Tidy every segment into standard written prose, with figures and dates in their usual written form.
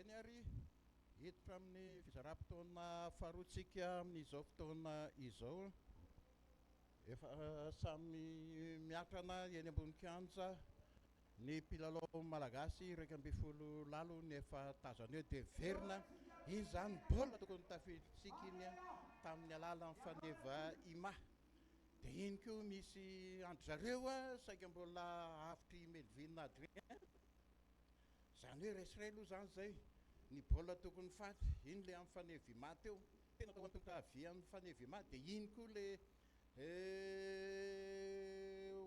zay ny ary hiditra amin'ny fizaram-potoana faharoatsika amin'izao fotoana izao. Efa samy miatrana eny ambony kianja ny mpilalao malagasy 12 lalo ny efa tazana eo dia verina izany baolina tokony tafiditsika iny tamin'ny alalan'ny faneva ima. Dia iny koa misy andry zareo saika mbola avitry Melvin Adrien. Zany hoe resirey aloha zany zay ny baolina tokony faty iny le amin'ny faneva ima teo tena tokony avian'ny faneva ima. Dia iny koa le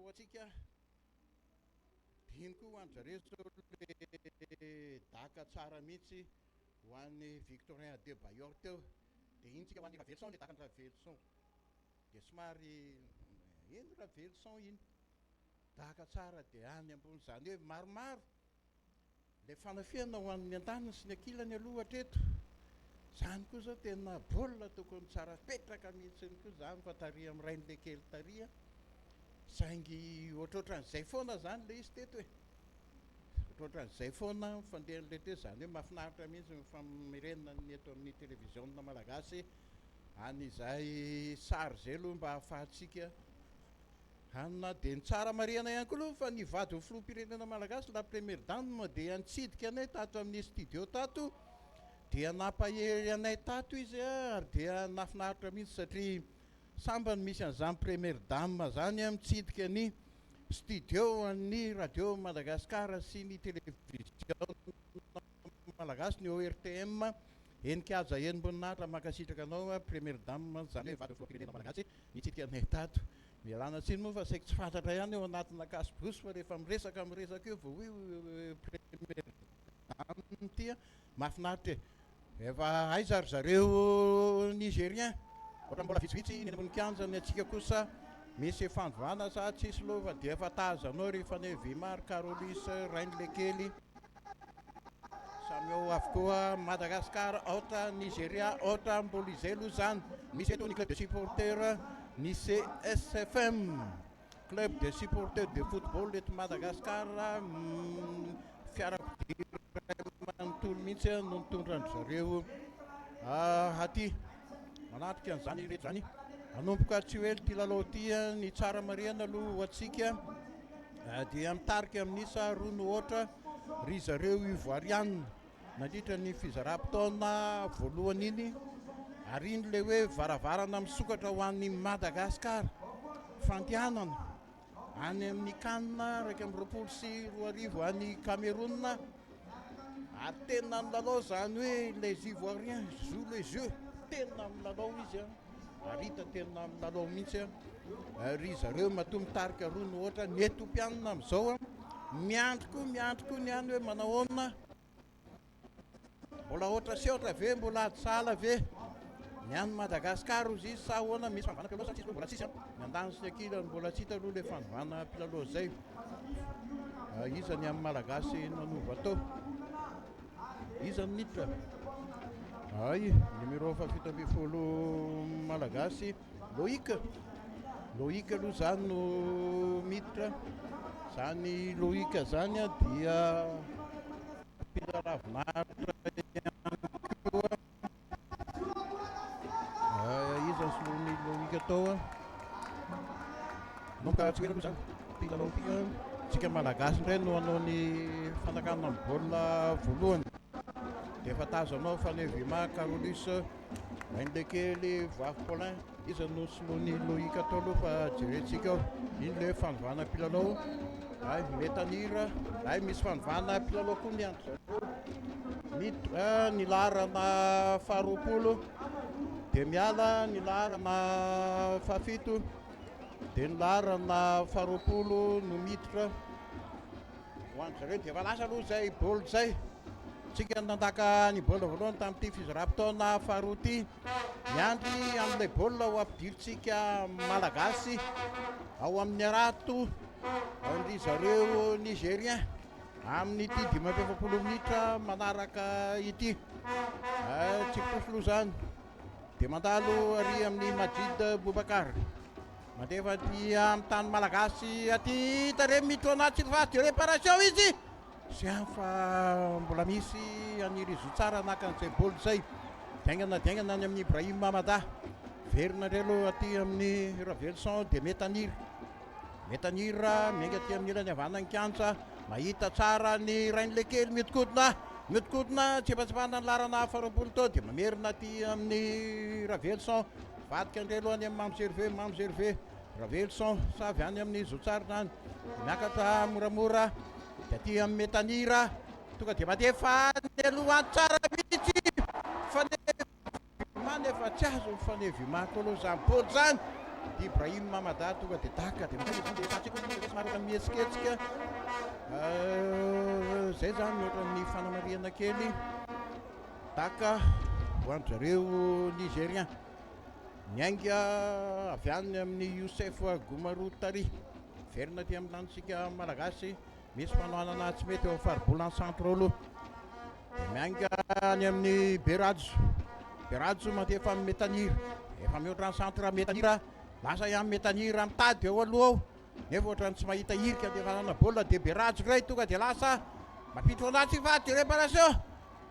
hoatsika iny koa andry zareo zao le daka tsara mihitsy ho an'ny Victorin Adebayor teo. Dia iny tsika ho an'ny Ravelson le dakan'ny Ravelson dia somary iny Ravelson iny daka tsara dia any ambony zany hoe maromaro le fanafiana ho an'ny an-tanany sy ny ankilany aloha hatreto. Zany koa zao tena baolina tokony tsara petraka mihitsy koa zany fa taria amin'ny rain'le kely taria saingy ohatrohatran'izay foana zany le izy teto hoe ohatrohatran'izay foana fandehan'le te zany hoe mahafinaritra mihitsy mifamirenina ny eto amin'ny televizionna malagasy an'izay sary zay aloha mba ahafahantsika hanina dia ny tsara mariana ihany koa aloha fa ny vadin'ny filoham-pirenena malagasy la première dame dia nitsidika anay tato amin'ny studio tato dia nampahery anay tato izy ary dia nafinaritra mihitsy satria sambany misy an'izany première dame zany mitsidika ny studio ny radio Madagasikara sy ny televizion malagasy ny ORTM enikaja enimboninahitra makasitraka anao première dame zany hoe vadin'ny filoham-pirenena malagasy nitsidika anay tato. Mialana tsiny moa fa saika tsy fantatra ihany eo anatina kasibosy fa rehefa miresaka eo vao hoe première dame tia mahafinaritra efa aiza ry zareo Nigérien ohatra mbola vitsivitsy ny ambony kianja ny atsika kosa misy fandovana sa tsisy loha fa dia efa tazanao ry fanevimar Carolis rain'le kely samy eo avokoa Madagasikara ohatra Nigeria ohatra mbola izay aloha zany misy eto ny club de supporter ny CSFM club de supporter de football eto Madagasikara fiarakodia manontolo mihitsy no nitondra andry zareo aty manatrika an'izany rehetra zany anomboka tsy hoe ty lalao ty ny tsara mariana aloha ho atsika dia mitarika amin'isa roa no ohatra ry zareo ivoiriana nandritra ny fizaram-potoana voalohany iny ary iny le hoe varavarana misokatra ho an'ny Madagasikara fandianana any amin'ny Cannes 2024 any Cameroun ary tena milalao zany hoe les Ivoiriens jouent le jeu tena milalao izy ary hita tena milalao mihitsy ry zareo matoa mitarika roa no ohatra ny Etiopiana amin'izao miandry koa ny any hoe manahoana mbola ohatra sy ohatra ve mbola adisala ve ny any Madagasikara ozy izy sa ahoana misy fandovana mpilalao sa tsisy mbola tsisy ny andany sy ny ankilany mbola tsy hita aloha le fandovana mpilalao zay izany amin'ny malagasy nanova atao izany niditra ay numéro 770 malagasy Loïc aloha zany no miditra zany Loïc zany dia mpilaravinaritra izany solony Loïc atao nomboka tsy hoe zany mpilalao ty tsika malagasy indray no anao ny fanakana amin'ny baolina voalohany dia efa tazanao fanevima Carolis rain'le kely Voavy Paulin izy no solony Loïc atao aloha fa jerentsika ao iny le fandovana mpilalao ay metanira ay misy fandovana mpilalao koa ny andro zareo miditra ny larana faharoapolo dia miala ny larana fahafito dia ny larana faharoapolo no miditra ho andro zareo dia efa lasa aloha zay baolina zay tsika nandaka ny baolina voalohany tamin'ity fizaram-potoana faharoa ty miandry amin'ilay baolina ho ampidirintsika malagasy ao amin'ny arato ry zareo Nigérien amin'ny ty 50 minitra manaraka ity tsy posoloha zany dia mandalo ary amin'ny Majid Boubacar mandefa ty amin'ny tany malagasy aty hita re miditra anaty sy fasy de réparation izy sy any fa mbola misy aniry zo tsara nakan'izay baoly zay daingana any amin'ny Ibrahim Mamada verina indray aloha aty amin'ny Ravelson dia Metanira miainga aty amin'ny ilany havanany kianja mahita tsara ny Rain'le kely mihodikotina tsy efa-tsipahana ny larana faharoapolo tao dia mamerina aty amin'ny Ravelson vadika indray aloha any amin'ny Mamy Gervais Ravelson savy any amin'ny zotsara zany miakatra moramora dia aty amin'ny Metanira tonga dia mandefa ny aloha any tsara mihitsy nefa tsy azo mifanevimako aloha zany baoly zany dia Ibrahim Mamada tonga dia taka dia somary oka mihetsiketsika zay zany ohatra ny fanamariana kely taka ho an-jareo Nigérien miainga avy any amin'ny Youssef Goumarou Tari verina aty amin'ny lanitsika malagasy misy fanohanana tsy mety eo amin'ny faribolana centre aloha dia miainga any amin'ny Berajo mandefa amin'ny Metanira efa mihoatra ny centre Metanira lasa amin'ny Metanira mitady eo aloha ao nefa ohatrany tsy mahita hirika andefanana baolina dia Berajo ray tonga dia lasa mampitro anazy vady réparation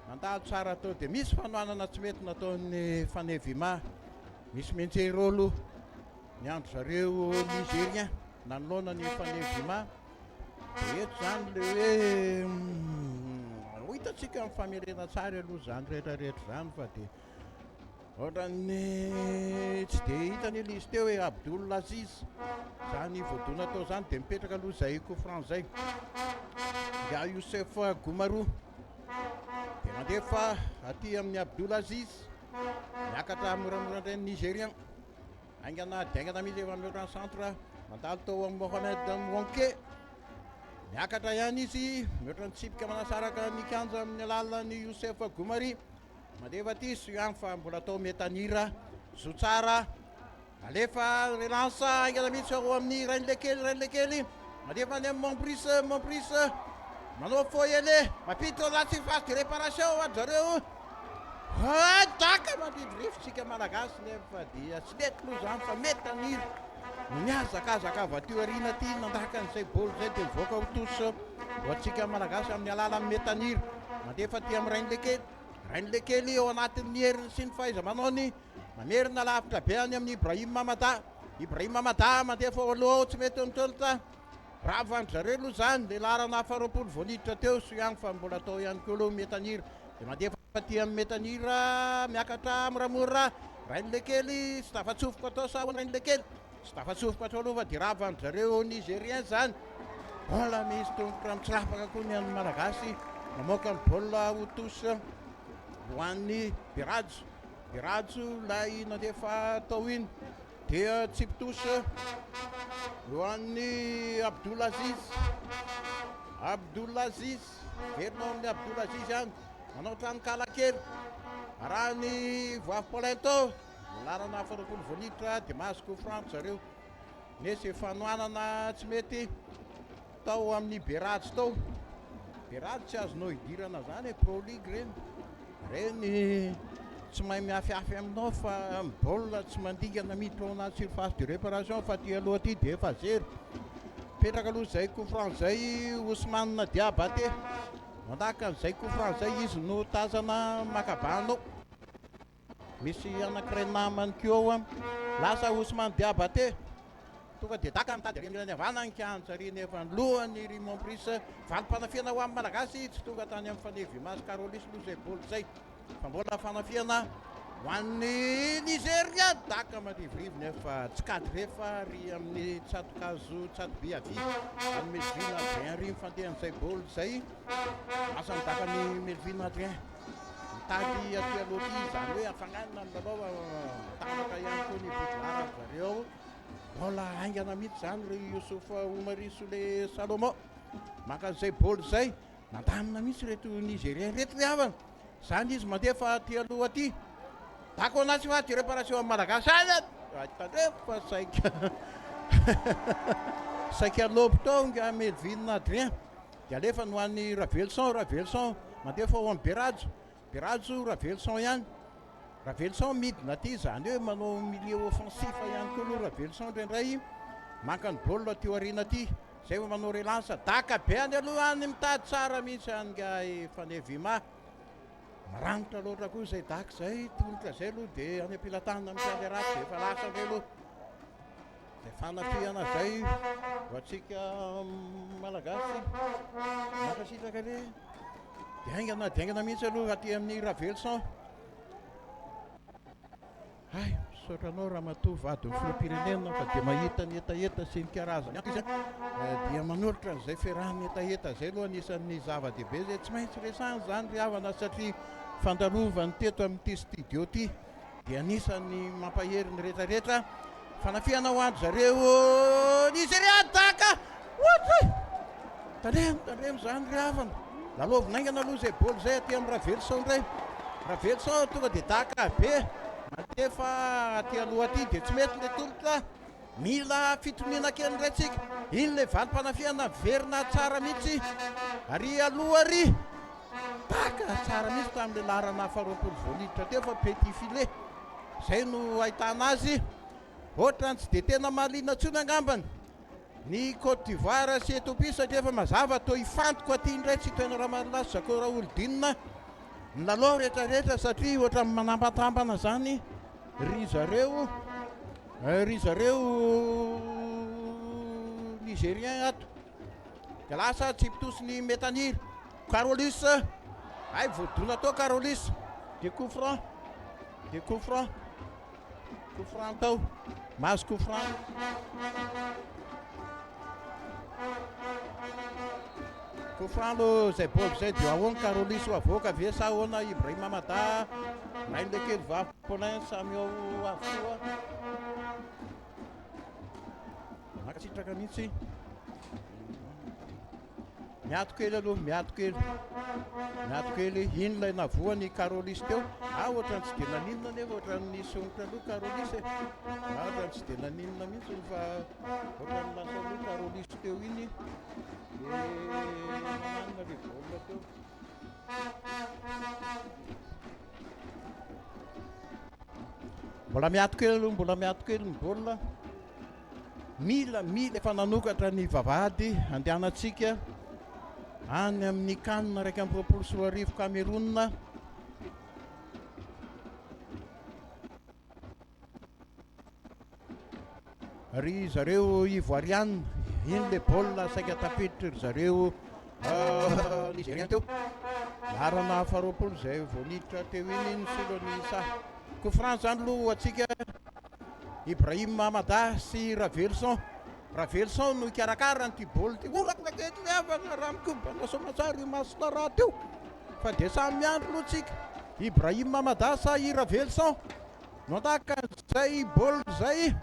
mandalo tsara tao dia misy fanohanana tsy mety nataon'ny Fanevima misy menjero aloha ny andro zareo Nigérien nanoloana ny Fanevima dia eto zany le hoe hitatsika amin'ny famerena tsara aloha zany rehetrarehetra zany fa dia ohatrany tsy dia hitany izy teo hoe Abdoul Aziz zany voadona tao zany dia mipetraka aloha zay Koufran zay dia Youssef Goumarou dia mandefa aty amin'ny Abdoul Aziz miakatra moramora indray ny Nigérien aingana daingana mihitsy efa mihoatra ny centre mandalo tao amin'ny Mohamed Mwanke miakatra ihany izy mihoatra ny tsipika manasaraka ny kianja amin'ny alalan'ny Youssef Goumari mandefa aty sy ihany fa mbola tao Metanira zo tsara alefa relance aingana mihitsy ao amin'ny Rain'le kely mandefa any amin'ny Mompris manao foyele mampiditra anaty phase de réparation an-jareo daka mampidro rivotsika malagasy nefa dia tsy mety aloha zany fa Metanira no miazakazaka avy aty aoriana aty nandaka an'izay baoly zay dia mivoaka ho toso ho antsika malagasy amin'ny alala amin'ny Metanira mandefa aty amin'ny Rain'le kely ao anatin'ny heriny sy ny fahaiza-manaony mamerina lavitra be any amin'ny Ibrahim Mamada mandefa ao aloha ao tsy mety eo nitolota raha vandry zareo aloha zany dia larana faharoapolo voaniditra teo sy ihany fa mbola atao ihany koa aloha Metanira dia mandefa aty amin'ny Metanira miakatra moramora Rain'le kely sy tafatsofoka atao sa Rain'le kely sy tafatsofoka atao aloha fa dia raha vandry zareo Nigérien zany bola misy tongotra mitsirapaka koa ny an'ny malagasy mamoaka ny baolina ho tosa ho an'ny Berajo lay nandefa tao iny dia tsipitosa ho an'ny Abdoul Aziz verina amin'ny Abdoul Aziz ihany manao trano kala kely arahany voavy Polento larana faharoapolo voaniditra dia mahazo Koufran zareo nesy fanohanana tsy mety tao amin'ny Berajo tao tsy azonao idirana zany Pro League reny tsy mahay miafiafy aminao fa baolina tsy mandingana miditra ao anaty surface de réparation fa ty aloha aty dia efa zero petraka aloha zay Koufran zay Ousmane Diabaté mandaka an'izay Koufran zay izy no tazana makabanao misy anankiray namany keo lasa Ousmane Diabaté tonga dia daka mitady renilany havana ny kianjary nefa ny lohany ry Mompris valim-panafiana ho amin'ny malagasy tsy tonga tany amin'ny Fanevima Carolis aloha zay baoly zay fa mbola fanafiana ho an'ny Nigéria daka marivorivo nefa tsy kady rehefa ry amin'ny Tsadoby avy any Melvin Adrien ry mifandehan'izay baoly zay lasa midaka ny Melvin Adrien mitady aty aloha ty zany hoe afagnanina amin'ny lalao tanaka ihany koa ny bidlara zareo bola aingana mihitsy zany ry Youssouf Oumari Soule Salomon maka an'izay baoly zay nandamina mihitsy reto Nigérien reto ry havana zany izy mandefa aty aloha aty dako anazy fa ty réparation amin'ny malagasy tandrefa saika alobo tonga Melvin Adrien dia alefa no an'ny Ravelson mandefa ao amin'ny Berajo Ravelson ihany midina aty zany hoe manao milieu offensif ihany koa aloha Ravelson indraindray maka ny baolina teo aoriana aty zay ho manao relance daka be any aloha any mitady tsara mihitsy anga fanevima maranitra loatra koa zay daka zay tongotra zay aloha dia any ampilatana mitady ratsy dia efa lasa ndray aloha zay fanafiana zay ho atsika malagasy makasitraka le diaingana mihitsy aloha aty amin'ny Ravelson ay sotranao raha matoa vady ny filoham-pirenena fa dia mahita ny etaeta sy ny karazany izy dia manolotra zay fiarahany etaeta zay aloha anisan'ny zava-dehibe zay tsy maintsy resany zany ry havana satria fandalovany teto amin'ity studio ty dia anisan'ny mampahery ny rehetrarehetra fanafiana ho andro zareo Nigeria daka ohatry tandremo zany ry havana lalovinaingana aloha zay boly zay aty amin'ny Ravelson ndray Ravelson tonga dia daka be mandefa aty aloha aty dia tsy mety le tolotra mila fitoniana kely ndray tsika iny le valim-panafiana verina tsara mihitsy ary aloha ry daka tsara mihitsy tamin'le larana faharoapolo voaliditra teo fa petit filet zay no ahitana azy ohatrany tsy dia tena mahaliana tsony angambany ny Côte d'Ivoire sy Ethiopie satria efa mazava toa ifantoko aty indray tsy toena raha malaso Zakao Raolodinina ny lalao rehetrarehetra satria ohatra manambatambana zany ry zareo Nigérien ato dia lasa tsy pitosiny Metaniry Carolis ay voadona tao Carolis dia coup franc tao mahazo coup franc aloha zay boly zay dia ahoana Carolis ho avoaka ve sa ahoana Ibrahim Amada rain'le kely vavy Paulin samy ao avokoa makasitraka mihitsy miato kely aloha miato kely iny lay navoany Carolis teo ohatrany tsy dia naninona nefa ohatrany songotra aloha Carolis ohatrany tsy dia naninona mihitsy fa ohatrany lasa aloha Carolis teo iny mananina le baolina teo mbola miato kely ny baolina mila efa nanokatra ny vavahady andehanantsika any amin'ny kanina 2024 Cameroun ry zareo Ivoirianina iny le baolina saika tapitry ry zareo Nigérien teo larana faharoapolo zay voaniditra teo iny ny solony sa coup franc zany aloha atsika Ibrahim Amada sy Ravelson no ikarakara n'ity baolina ty orakakety avana raha mikobana somatsara io masina raha teo fa dia samy miandro aloha tsika Ibrahim Amada sa i Ravelson no ataka zay baolina zay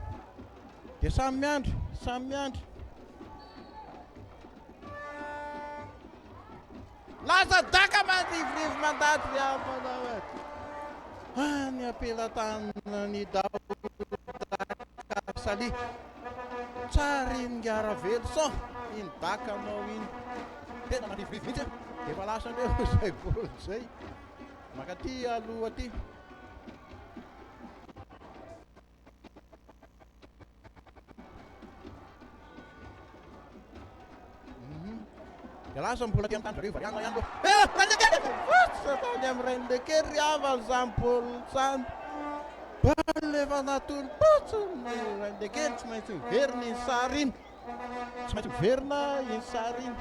dia samy miandro lasa daka mandrivorivy mandady ry havana ny ampelatana ny dao daka sali tsara iny Ravelson iny dakanao iny tena mandrivorivy mihitsy dia efa lasa ndreo zay boly zay makaty aloha aty dia lasa mbola ty amin'ny tany zareo Variana ihany tany amin'ny rain'le kely ry havana zany baolina zany baolina efa natony potsiny rain'le kely tsy maintsy miverina iny sary iny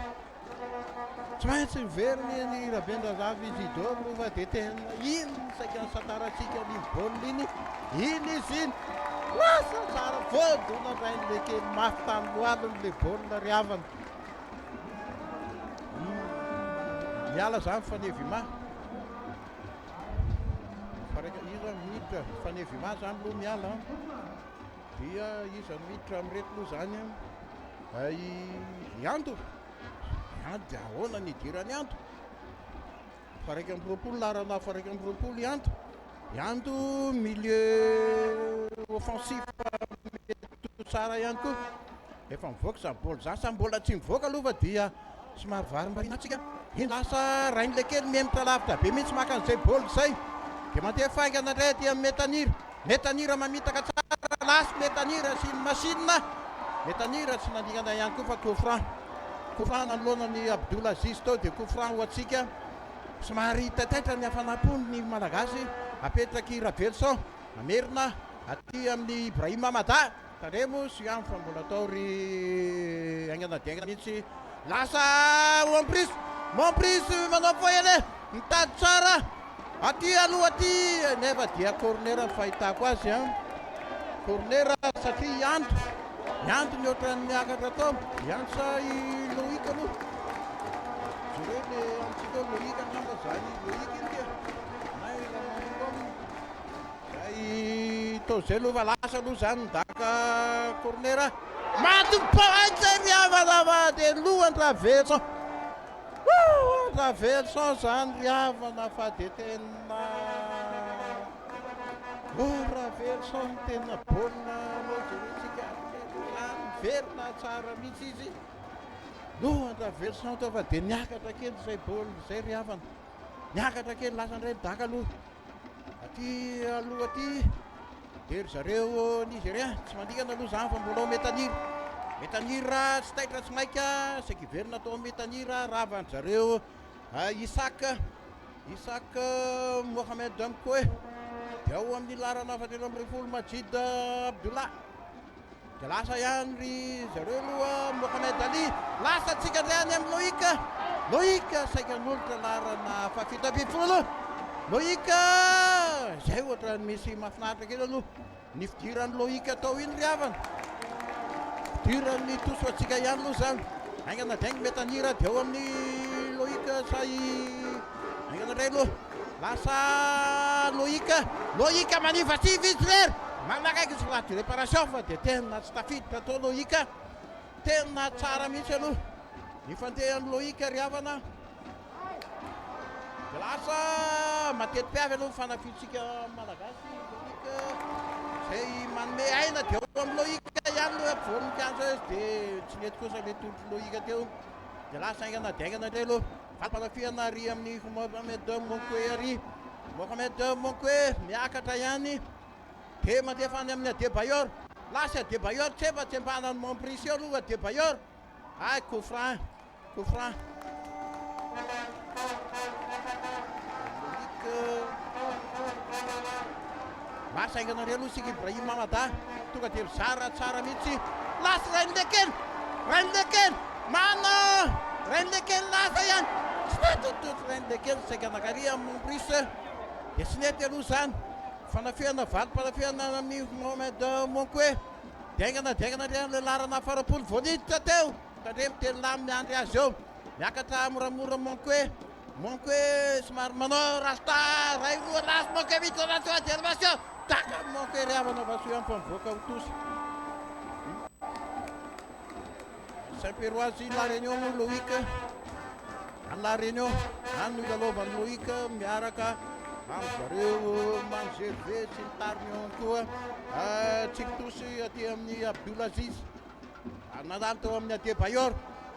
tsy maintsy miverina iny Rabendrazavi Isidore aloha fa dia tena iny saika ny sataratsika n'iny baolina iny izy iny lasa tsara voadona rain'le kely mafy tany lohaliny le baolina ry havana miala zany fanevima iza miditra fanevima zany aloha miala dia iza miditra amireto aloha zany ianto dia ahoana ny idirany anto faraiky amby roapolo larana faraiky amby roapolo ianto milieu offensif mety tsara ihany koa efa mivoaka zany baolina zany sa mbola tsy mivoaka aloha fa dia somary varimbarina atsika iny lasa rain'le kely miemitra lavitra be mihitsy maka an'izay baolina zay dia mandeha faingana indray aty amin'ny Metanira mamitaka tsara lasy Metanira sy ny masinina Metanira tsy nandingana ihany koa fa Kofran nanoloana ny Abdoulaziz tao dia Kofran ho antsika. Somary taitaitra ny hafanampony ny malagasy. Apetraky Ravelson Amerina aty amin'ny Ibrahim Amada. Taremo sy amin'ny fa mbola atao ry aingana mihitsy. Lasa Mompris manao foyele mitady tsara aty aloha aty nefa dia corner fahitako azy corner satria Ianto ny ohatran'ny miakatra tao Ianto i Loïc aloha zare le antsika Loïc angamba zany Loïc india nay zay tao zay aloha lasa aloha zany midaka corner matompoaitsy riavana dia lohany Ravelson zany riavana fa dia tena Ravelson tena baolina mojeretsika verina tsara mihitsy izy lohany Ravelson tao fa dia niakatra kely zay baolina zay riavana niakatra kely lasa ndray midaka aloha aty aloha aty dia ry zareo Nigeria tsy mandingana aloha zany fa mbola Metanira tsy taitra tsy maika saky verina atao Metanira ravany zareo Isak Mohamed Damkoe dia ao amin'ny larana fatelo amby folo Majid Abdullah dia lasa ihany ry zareo aloha Mohamed Ali lasa tsika ndray any amin'ny Loïc saika nolotra larana fafito amby folo Loïc zay ohatrany misy mahafinaritra kely aloha ny fidirany Loïc atao iny riavana fidirany toso atsika ihany aloha zany aingana daingy Metanira dia ao amin'ny Loïc say aingana indray aloha lasa Loïc manifasivy izy rery manakaiky izy raha de réparation fa dia tena tsy tafiditra atao Loïc tena tsara mihitsy aloha ny fandehan'ny Loïc riavana dia lasa matetipiavy aloha fanafitsika malagasy Loïc zay manome aina dia ao amin'ny Loïc ihany aloha voninkazo izy dia tsy mety kosa le tolotro Loïc teo dia lasa aingana daingana indray aloha fampalafiana ry amin'ny Mohamed Monkoe miakatra ihany dia mandefa any amin'ny Adebayor lasa Adebayor tsefa tsembanany Mompris eo aloha Adebayor Kofran lasa aingana ry aloha sika Ibrahim Amada tonga dia mizara tsara mihitsy lasa Rainleken Rainleken lasa ihany tsy netototro Rainleken saika nakary amin'ny Mompris dia tsy nety aloha zany fanafihana valim-palafiana amin'ny Mohamed Monkoe daingana ry amin'ny larana farapolo voaniditra teo tandre mitelo miandry azy eo miakatra moramora Monkoe somary manao rasta ray roa lasa Monkoe mitranatio adélevation taka Monkoe riavana vaso ihany fa mivoaka ho tosy Saint-Péroise La Réunion Loïc La Réunion any no ilalaovan'ny Loïc miaraka amin'ny zareo Mangervais sy ny tariny ihany koa tsika tosy aty amin'ny Abdoulaziz nanalo tao amin'ny Adebayor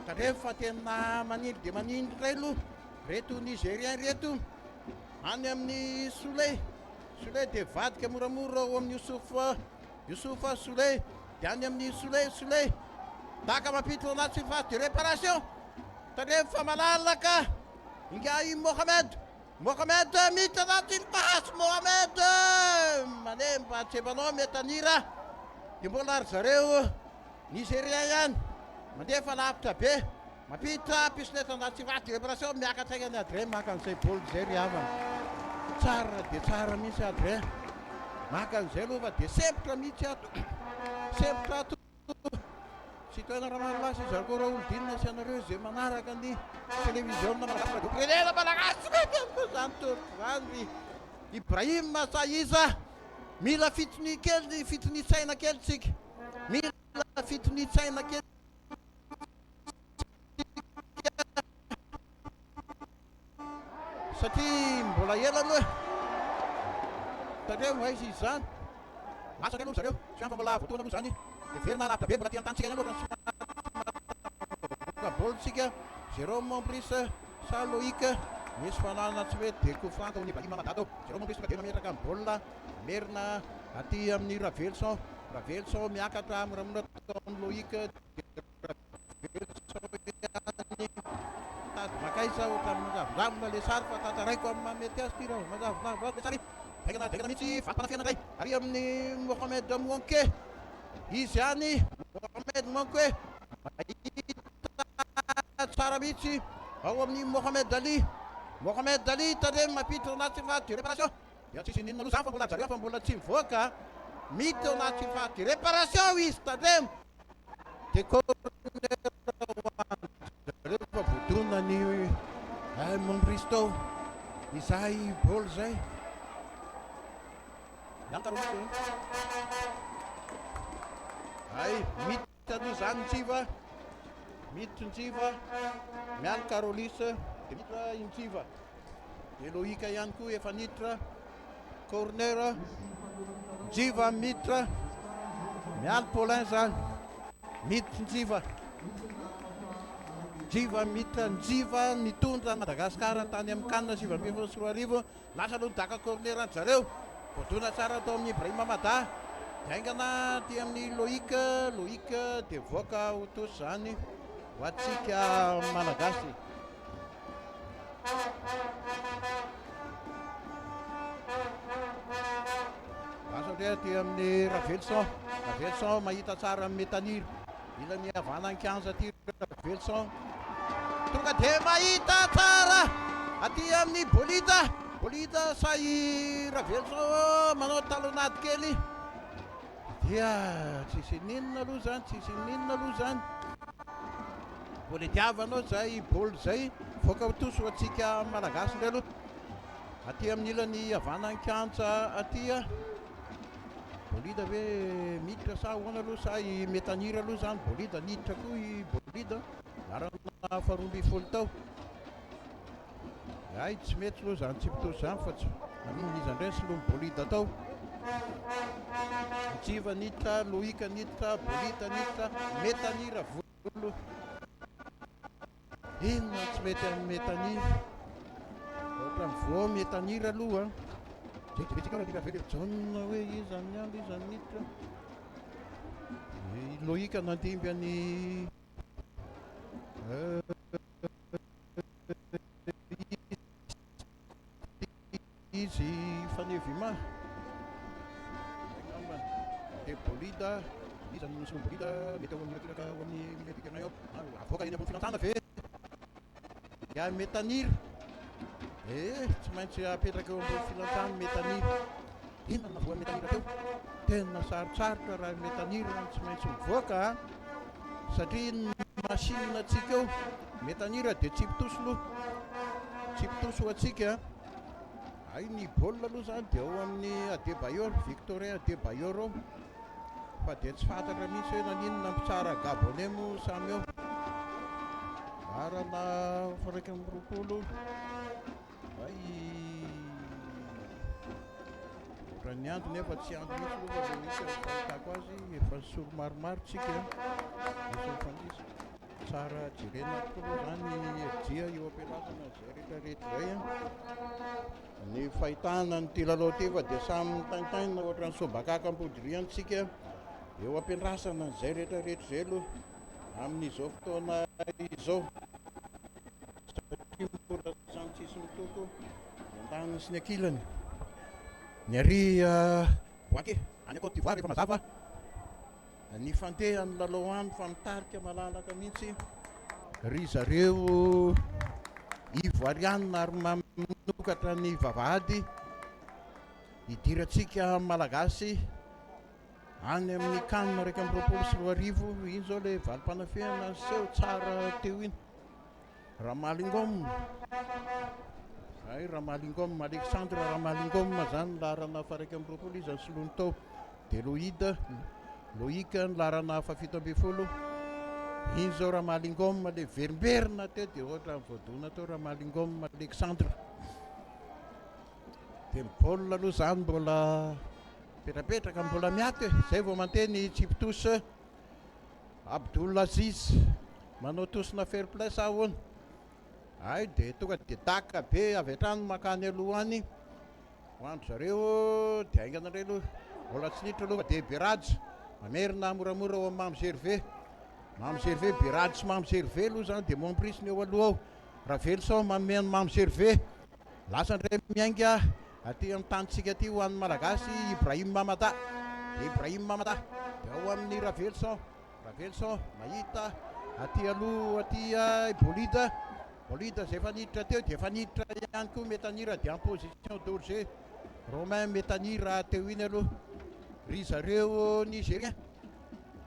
kanefa tena manindry dia manindry iray aloha reto Nigérien reto any amin'ny Souley dia vadika moramora ao amin'ny Youssoufa Souley dia any amin'ny Souley taka mampitro anaty phase de réparation kanefa malalaka ingai Mohamed miditra anaty ny passe Mohamed manemba tsebanao Metanira dia mbola ry zareo Nigérien ihany mandefa lavitra be mampitra pistolet anaty phase de réparation miakatra aingany Adrien maka an'izay baolina zay riavana tsara dia tsara mihitsy Adrien maka an'izay aloha fa dia sempotra mihitsy ato citoyen Ramalasi zareo raha olodinina sy anareo izay manaraka ny télévision renena malagasy zany torozany Ibrahim Saiza mila fitonitsaina kely tsika mila fitonitsaina kely satria mbola ela aloha tareo aizy izy zany lasa aloha zareo sy fa mbola voatoana aloha zany dia verina lavitra be mbola ty an-tantsika ihany aloha baolitsika Jérôme Mompris sa Loïc misy fanana tsy mety dia Kofran tao ny Ibrahim Amada tao Jérôme Mompris tonga dia mametraka amin'ny baolina merina aty amin'ny Ravelson miakatra moramora ataon'ny Loïka makaiza ohatran'ny mazavozavona le sary fa tataraiko amin'ny mamety azy ty raha mazavozavo le sary daingana mihitsy valim-panafena iray ary amin'ny Mohamed Mouanke izy ihany Mohamed Mouanke mahita tsara mihitsy ao amin'ny Mohamed Ali tadremy mampiditra anaty faty réparation dia tsisy ninona aloha zany fa mbola zareo fa mbola tsy mivoaka mity ao anaty faty réparation izy tadremy dia rehefa vodona ny Monbristo izay bôly zay ay mity aloha zany Njiva mity Njiva miala Carolis mitra Njiva dia Loïka ihany koa efa nitra corner Njiva mitra miala Paulin zany mity Njiva mitra Njiva nitondra Madagasikara tany amin'ny canne 2024 lasa aloha nidaka corner ny zareo vodona tsara atao amin'ny Ibrahima Mada daingana ty amin'ny Loïka dia voaka ho tosy zany ho atsika malagasy asaotrea ty amin'ny Ravelson mahita tsara amin'ny Métanire mila ny havana an-kianja ty Ravelson tonga dia mahita tsara aty amin'ny bolida say Ravelson manao talonady kely dia tsisy ninona aloha zany mbola itiavanao zay bôly zay voaka ho tosy ho atsika malagasy ndray aloha aty amin'ny ilany havana an-kianja atya bolida hoe miditra sa hoana aloha sa i Métanire aloha zany bolida niditra koa i bolida arana faharoamby folo tao ay tsy mety aloha zany tsy pitosy zany fa tsy nanino izy andray sy lomy bolida tao Njiva niditra Loïka niditra bolida niditra Métanire volo inona tsy mety amin'ny Métanire ohatra mivoa Métanire aloha jaune hoe izany andro izany niditra Loïka nandimby any izy fanevima dia bolida izany misy bolida mety ao amin'ny ratiraka ao amin'ny medikana ao avoaka eny amin'ny filantsana ve ya Métanire tsy maintsy apetraka eo ambony filantsana Métanire inona navoa Métanire teo tena sarotsarotra raha Métanire tsy maintsy mivoaka satria machine atsika eo Métanire dia tsy pitosy ho atsika ay ny baolina aloha zany dia ao amin'ny Adebayor Victorin Adebayor ao fa dia tsy fantatra mihitsy hoe naninona mpitsara Gabonais mo samy eo arana faraika amin'ny roapolo ay ohatran'ny andro nefa tsy andro mihitsy aloha fa misy fahitako azy efa solo maromaro tsika misy mifandisa tsara jerena tokoa zany dia eo ampianarana zay rehetrarehetra zay ny fahitana ny ty lalao ty fa dia samy taintaina ohatran'ny sobakaka ampodiriantsika eo ampiandrasana zay rehetrarehetra zay aloha amin'izao fotoana izao satria mora zany tsisy mitoko antaniny sy ny ankilany ny ary boaky any Côte d'Ivoire efa mazava ny fandehan'ny lalao any fa mitarika malalaka mihitsy ry zareo ivoirianina ary manokatra ny vavahady hidirantsika malagasy any amin'ny canne raika amby roapolo sy roa arivo iny zao le valim-panafehana seho tsara teo iny Ramalingom ay Ramalingom Alexandre Ramalingom zany larana faraika amby roapolo izy solony tao dia Loïka ny larana fafito amby folo iny zao Ramalingom le verimberina teo dia ohatra voadona teo Ramalingom Alexandre dia baolina aloha zany mbola petrapetraka mbola miaty zay vao manteny Tsiptos Abdoulaziz manao tosina fair play sa ahoana ay dia tonga dia taka be avy hatrany makany aloha any ho andro zareo dia aingana indray aloha mbola tsy niditra aloha dia Berage mamerina moramora ao amin'ny mamy serve Berady sy mamy serve aloha zany dia momprisiny eo aloha ao Ravelson mameno mamy serve lasa ndray miainga aty amin'ny tanitsika aty ho an'ny malagasy Ibrahim Mamada dia ao amin'ny Ravelson mahita aty aloha aty Bolida zay faniditra teo dia faniditra ihany koa Metanira dia en position danger Romain Metanira teo iny aloha ry zareo Nigérien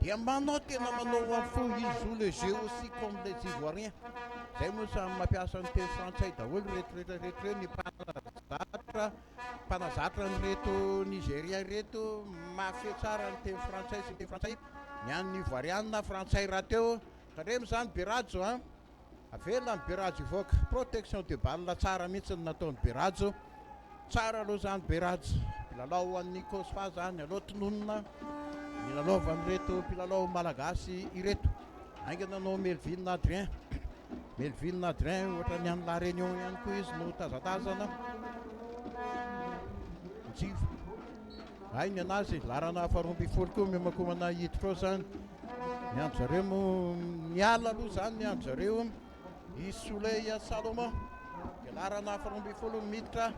dia manao tena manao amin'ny fo ils jouent le jeu aussi comme les Ivoiriens zay moa samy mampiasa ny teny frantsay daholo rehetrarehetra ny mpanazatra nyreto Nigérien reto mafy tsara ny teny frantsay sy ny teny frantsay ny an'ny Ivoirianina frantsay raha teo tandremo zany Beradzo a avela ny Beradzo ivoaka protection de balle tsara mihitsy ny nataony Beradzo tsara aloha zany Beradzo mpilalao an'ny Kosfa zany aloha tononona milalaovan'ireto mpilalao malagasy ireto aingana nanao Melvin Adrien ohatra ny an'ny La Réunion ihany koa izy no tazatazana mitsivo ainy anazy larana faharoambinifolo koa miamakomana hiditra ao zany ny andro zareo mo miala aloha zany ny andro zareo i Soleil Salomon dia larana faharoambinifolo miditra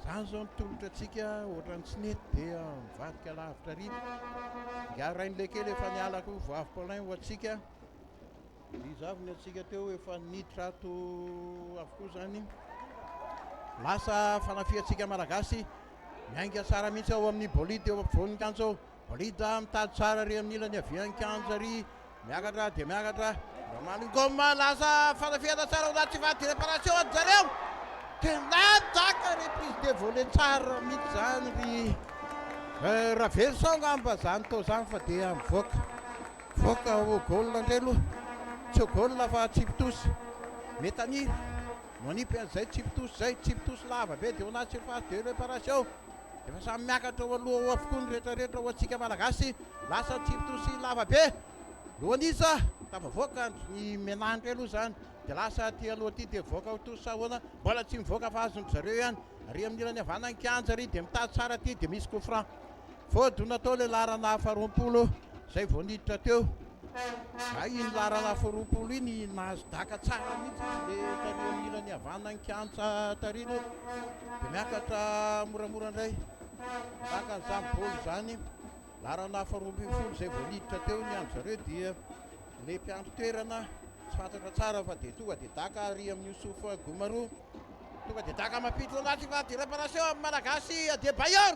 zany zao nitolotra atsika ohatrany tsy nety dia mivadika lavitra ry ngarain'le kely efa nialako voavy Paulin ho atsika izavy atsika teo efa niditra ato avokoa zany lasa fanafiatsika malagasy miainga tsara mihitsy ao amin'ny Bolida eo ampovoan'ny kianja ao Bolida mitady tsara ry amin'ny ilany avian'ny kianja ry miakatra dia miakatra Romalingoma lasa fanafiana tsara ao anaty vady réparation any zareo tena daka reprise de volet tsara mihitsy zany ry Ravelson ngamba zany tao zany fa dia mivoaka ho gôl ndray aloha tsy ho gôl fa tsipitosy Metanira manipy an'izay tsipitosy lava be dia ao anaty surface de réparation efa samy miakatra ao aloha ao avokoa ny rehetrarehetra ao antsika malagasy lasa tsipitosy lava be lohanisa tafavoaka ny menandry aloha zany dia lasa ty aloha ty dia voaka tosa ahoana mbola tsy mivoaka fa azony zareo ihany ary amin'ny ilany havanany kianja ry dia mitady tsara ty dia misy coup franc fôdona tao le larana faharoapolo zay vao niditra teo iny larana faharoapolo iny nahazo daka tsara mihitsy le tary amin'ny ilany havanany kianja tarino dia miakatra moramora indray daka ny zany bôly zany larana faharoapolo zay vao niditra teo ny andro zareo dia le mpiandro toerana tsy fantatra tsara fa dia tonga dia daka ary amin'ny Yousouf Goumaro tonga dia daka mampiditra anaty vady réparation amin'ny malagasy Adebayor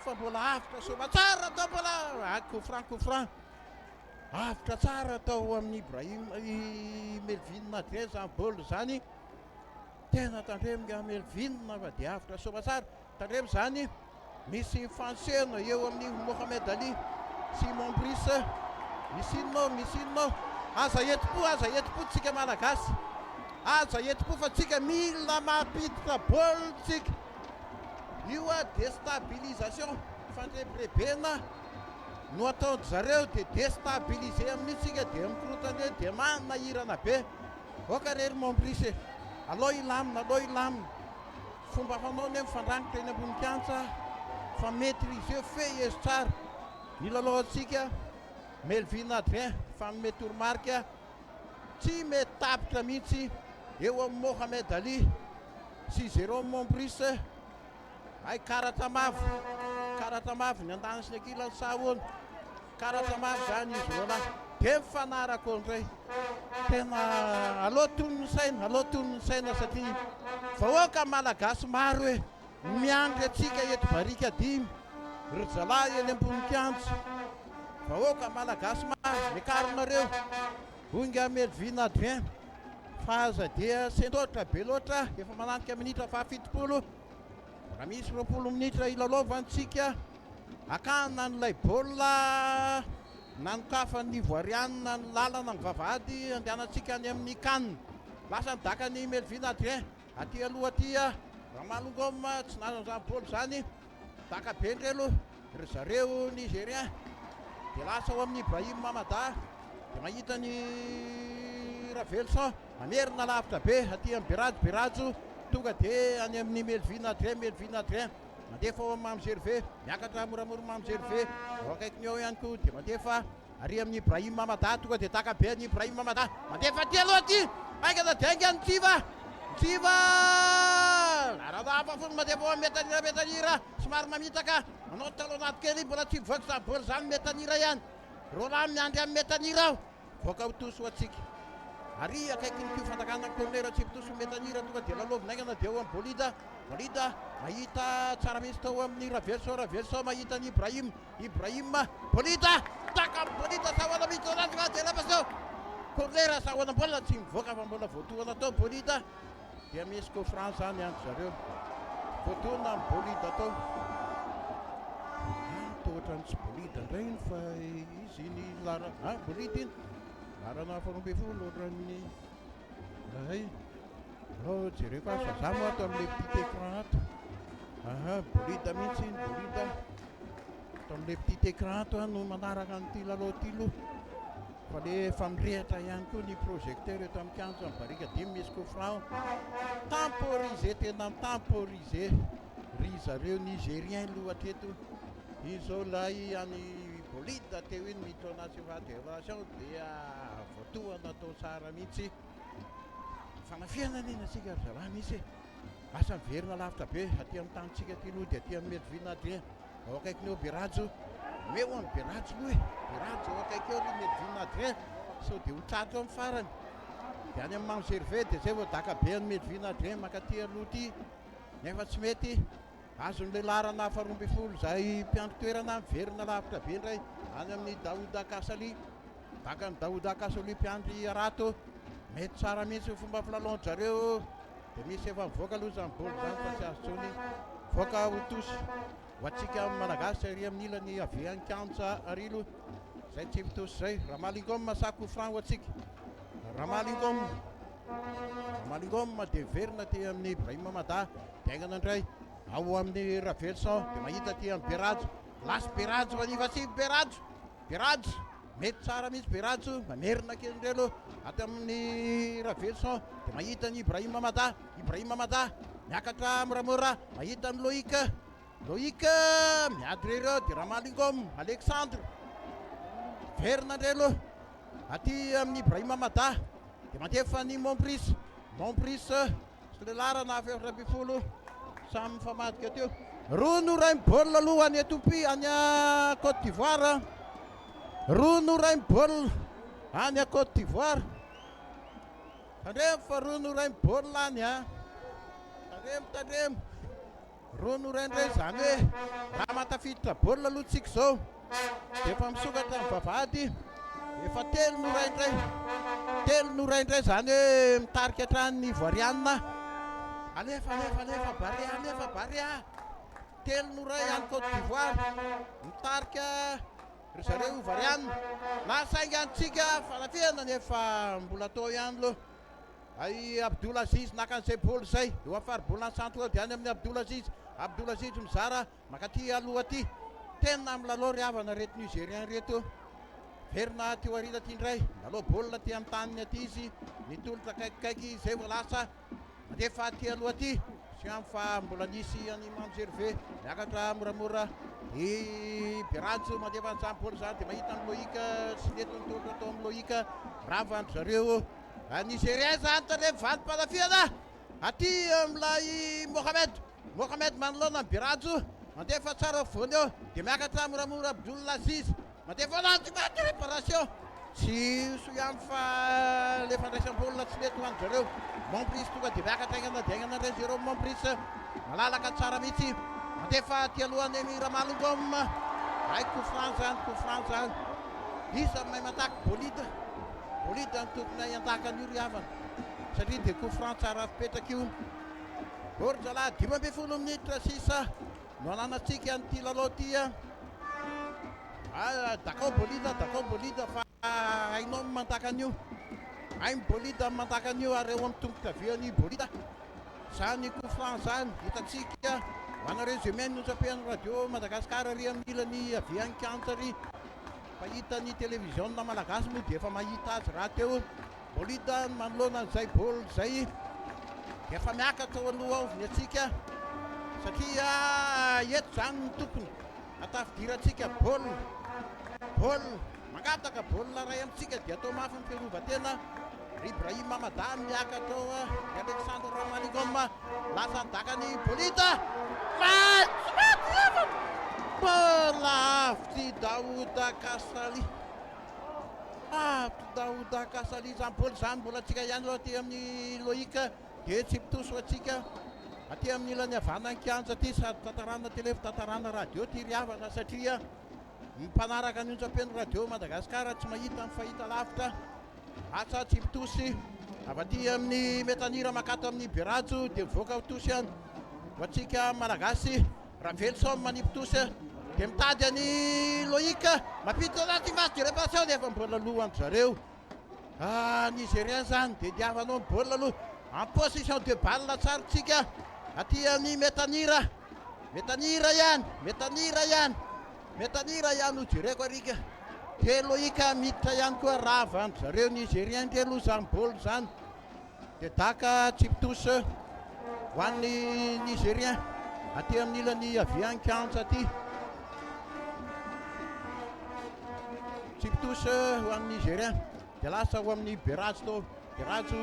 fa mbola avitra soma tsara atao mbola coup franc avitra tsara atao amin'ny Ibrahim Melvin Adrien zany bôly zany tena tandremika Melvin fa dia avitra soma tsara tandremo zany misy fansena eo amin'ny Mohamed Ali Simon Brice misy inona aza etipo tsika malagasy aza etipo fa tsika mila mampiditra bôly tsika io a déstabilisation fandrebrebena no ataony zareo dia déstabiliser amin'itsika dia mikorotana dia manahirana be oka rery Mombrice aloha ilamina fomba fanaony mifandranitra eny ambony kianja fa maîtriser fehezy tsara milalao-tsika Melvin Adrien fa mety oromarika tsy mety tapitra mihitsy eo amin'ny Mohamed Ali sy Jérôme Mombrice ay karatra mavo ny andanysy ny akilany sahoana karatra mavo zany izy oana dia mifanarako indray tena aloha tonony saina satria vahoaka malagasy maro hoe miandry atsika eto barika dimy ry zalahy eny ambony kianja vahoaka malagasy maro mikaronareo onga Melvin Adrien fa aza dia sentotra be loatra efa mananika minitra fahafitopolo raha misy 20 minitra ilalaovantsika akana n'ilay baolina nanokafan'ny Ivoirianina ny lalana ny vavahady andehanantsika any amin'ny CAN lasa nidaka ny Melvin Adrien aty aloha atya Ramalongoma tsy nazo an'izany baoly zany daka be ndray aloha ry zareo Nigérien dia lasa ao amin'ny Ibrahim Mamada dia mahita ny Ravelson mamerina lavitra be aty amin'ny Beradzo tonga dia any amin'ny Melvin Adrien mandefa ao amin'ny Gervais, miakatra moramora amin'ny Gervais, eo akaikiny eo ihany koa dia mandefa ary amin'ny Ibrahim Mamada, tonga dia takabe ny Ibrahim Mamada, mandefa aty aloha aty, maika dainga ny Tsiva aradafa fony mandefa ao amin'ny Metanira somary mamitaka, manao talon'aty kely mbola tsy mivoaka izany bola izany, Metanira ihany, Roland miandry amin'ny Metanira, voaka ho toso atsika. Ary akaikin'ny kio fandakanana corner tsy pitoso Metanira, tonga dia lalaovinaingana dia eo amin'ny Bolida mahita tsara misy tao amin'ny Raverso mahita ny Ibrahim Bolida taka Bolida sahoana misy tonga dia lapas corner sahoana mbola tsy mivoaka fa mbola voatohana tao Bolida, dia misy conférence zany andro zareo voatohana amin'ny Bolida tao. Tohatra ny tsy Bolida indray fa izy ny lara Bolida iny larana faharoa ambin'ny folo ohatran'ny jereko azy fa za moa ato amin'ilay petit écran ato, Bolida mihitsy Bolida ato amin'ilay petit écran ato no manaraka an'ity lalao-tilo, fa le efa mirehatra ihany koa ny projecteur eto amin'ny kianja amin'ny barika dimy misy conférence temporisé, tena temporisé ry zareo nigérien lohatra eto, izao lay any Bolida teo iny mitonation fédération dia voatohana atao tsara mihitsy, fanafiana neny atsika ry zalahy misy asa miverina lavitra be aty amin'ny tanitsika aty aloha dia aty amin'ny Medvina Adrien, ao akaikiny eo Berajo, meo amin'ny Berajo aloha Berajo ao akaiky eo ry Medvina Adrien, sao dia ho tratro amin'ny farany, dia any amin'ny Mame Gervais dia zay vao daka be any Medvina Adrien makaty aloha ty, nefa tsy mety azon'ilay larana faharoa ambin'ny folo izay mpiandro toerana miverina lavitra be indray any amin'ny Daouda Kasali, daka ny Daouda Kasali mpiandry Arato, mety tsara mihitsy ny fomba filalao zareo, dia misy efa mivoaka aloha izany boly izany fa tsy azo tsony voaka ho tosy ho antsika malagasy ary amin'ny ilany avy any kianja arilo, izay tsy mitosy izay. Ramalingom masako franc ho antsika, Ramalingom dia miverina ty amin'ny Ibrahim Mamada, diaingana indray ao amin'ny Ravelson dia mahita ty amin'ny Berajo, lasy Berajo manivatsy Berajo mety tsara mihitsy Berajo, mamerina kely indray aloha aty amin'ny Ravelson dia mahita ny Ibrahim Mamada miakatra moramora, mahita ny Loïc miady rereo dia Ramalingom Alexandre verina indray aloha aty amin'ny Ibrahim Mamada dia mandefa ny Mompris sy le larana efatra ambin'ny folo samy mifamadika teo, roa noray baolina aloha any Ethiopie any Côte d'Ivoire, roa noray baolina any Côte d'Ivoire, tandremo fa roa noray baolina any tandremo roa noray indray zany hoe raha matafiditra baolina aloha tsika zao dia efa misokatra ny vavahady, efa telo noray indray zany hoe mitarika hatrany Ivoirianina, alefa Barea telo noray any Côte d'Ivoire mitarika ry zareo Ivoirianina, lasainga antsika fanafiana nefa mbola atao ihany aloha. Ay Abdoul Aziz naka an'izay boly izay, eo afary bolina centre dia any amin'ny Abdoul Aziz mizara makaty aloha aty, tena milalao ry havana reto Nigérien reto, verina ty aoriana ty indray, milalao baolina ty amin'ny taniny aty izy, nitolotra kaikaiky izay vao lasa mandefa ty aloha aty, sy amin'ny fa mbola nisy any Mame Gervais miakatra moramora i Berajo mandefa an'izany baolina izany dia mahita ny Loïc sy nety nitolotra atao amin'ny Loïc ravandry zareo Nigérien zany tandre valim-panafiana aty amin'ilay Mohamed manoloana ny Berajo, mandefa tsara voany eo dia miakatra moramora Abdoul Aziz mandefa nanty réparation tsy iso ihany fa le fandraisam-baolina tsy mety ho any zareo. Mompris tonga dia miakatra diaingana indray Jérôme Mompris malalaka tsara mihitsy, mandefa ty alohany amin'ny Ramalingom, coup franc zany iza mahay mataka Bolida ny tompony iantakany io ry havana satria dia coup franc tsara fipetraka io. Ry zalahy 12 minitra sisa no ananatsika an'ity lalao ty d'accord Bolida fa hainao mantaka an'io, hainy Bolida mantaka an'io ary eo amin'ny tomboka aviany Bolida zany coup franc zany hitatsika mana résumé nosapehan'ny radio Madagasikara ry amin'ny ilany aviany kianja ry fahita ny télévision malagasy moa dia efa mahita azy raha teo. Bolida manoloana an'izay baolina izay dia efa miakatra ao aloha ao ny atsika satria eto zany ny tompony atafidirantsika baolina mangataka baolina ray amintsika dia atao mafy ny fiarovatena Ibrahim Mamada miaka atao Alexandre Ramalingom lasa dakany Bolita bola avy Daouda Kasali Daouda Kasali zany bola zany mbola tsika ihany aloha aty amin'ny Loïka dia tsy pitoso atsika aty amin'ny ilany havanany kianja aty sady tantarana tele tantarana radio ty riavana satria ny mpanaraka ny onjam-peno radio Madagasikara tsy mahita ny fahita lavitra asa tsy pitosy avy aty amin'ny Metanira makato amin'ny Berajo dia mivoaka ho tosy ihany ho atsika malagasy Ravelsom manipitosy dia mitady any Loïka mampita anaty vasy de réparation nefa mbola loha andry zareo Nigérien zany dia diavanao ny baolina aloha en position de balle tsaritsika aty amin'ny Metanira ihany ho jereko arika dia Loïka miditra ihany koa rava andry zareo Nigérien dia aloha zany baolina zany dia daka tsy pitosy ho an'ny Nigérien aty amin'ny ilany aviany kianja aty tsy pitosy ho an'ny Nigérien dia lasa ho amin'ny Berajo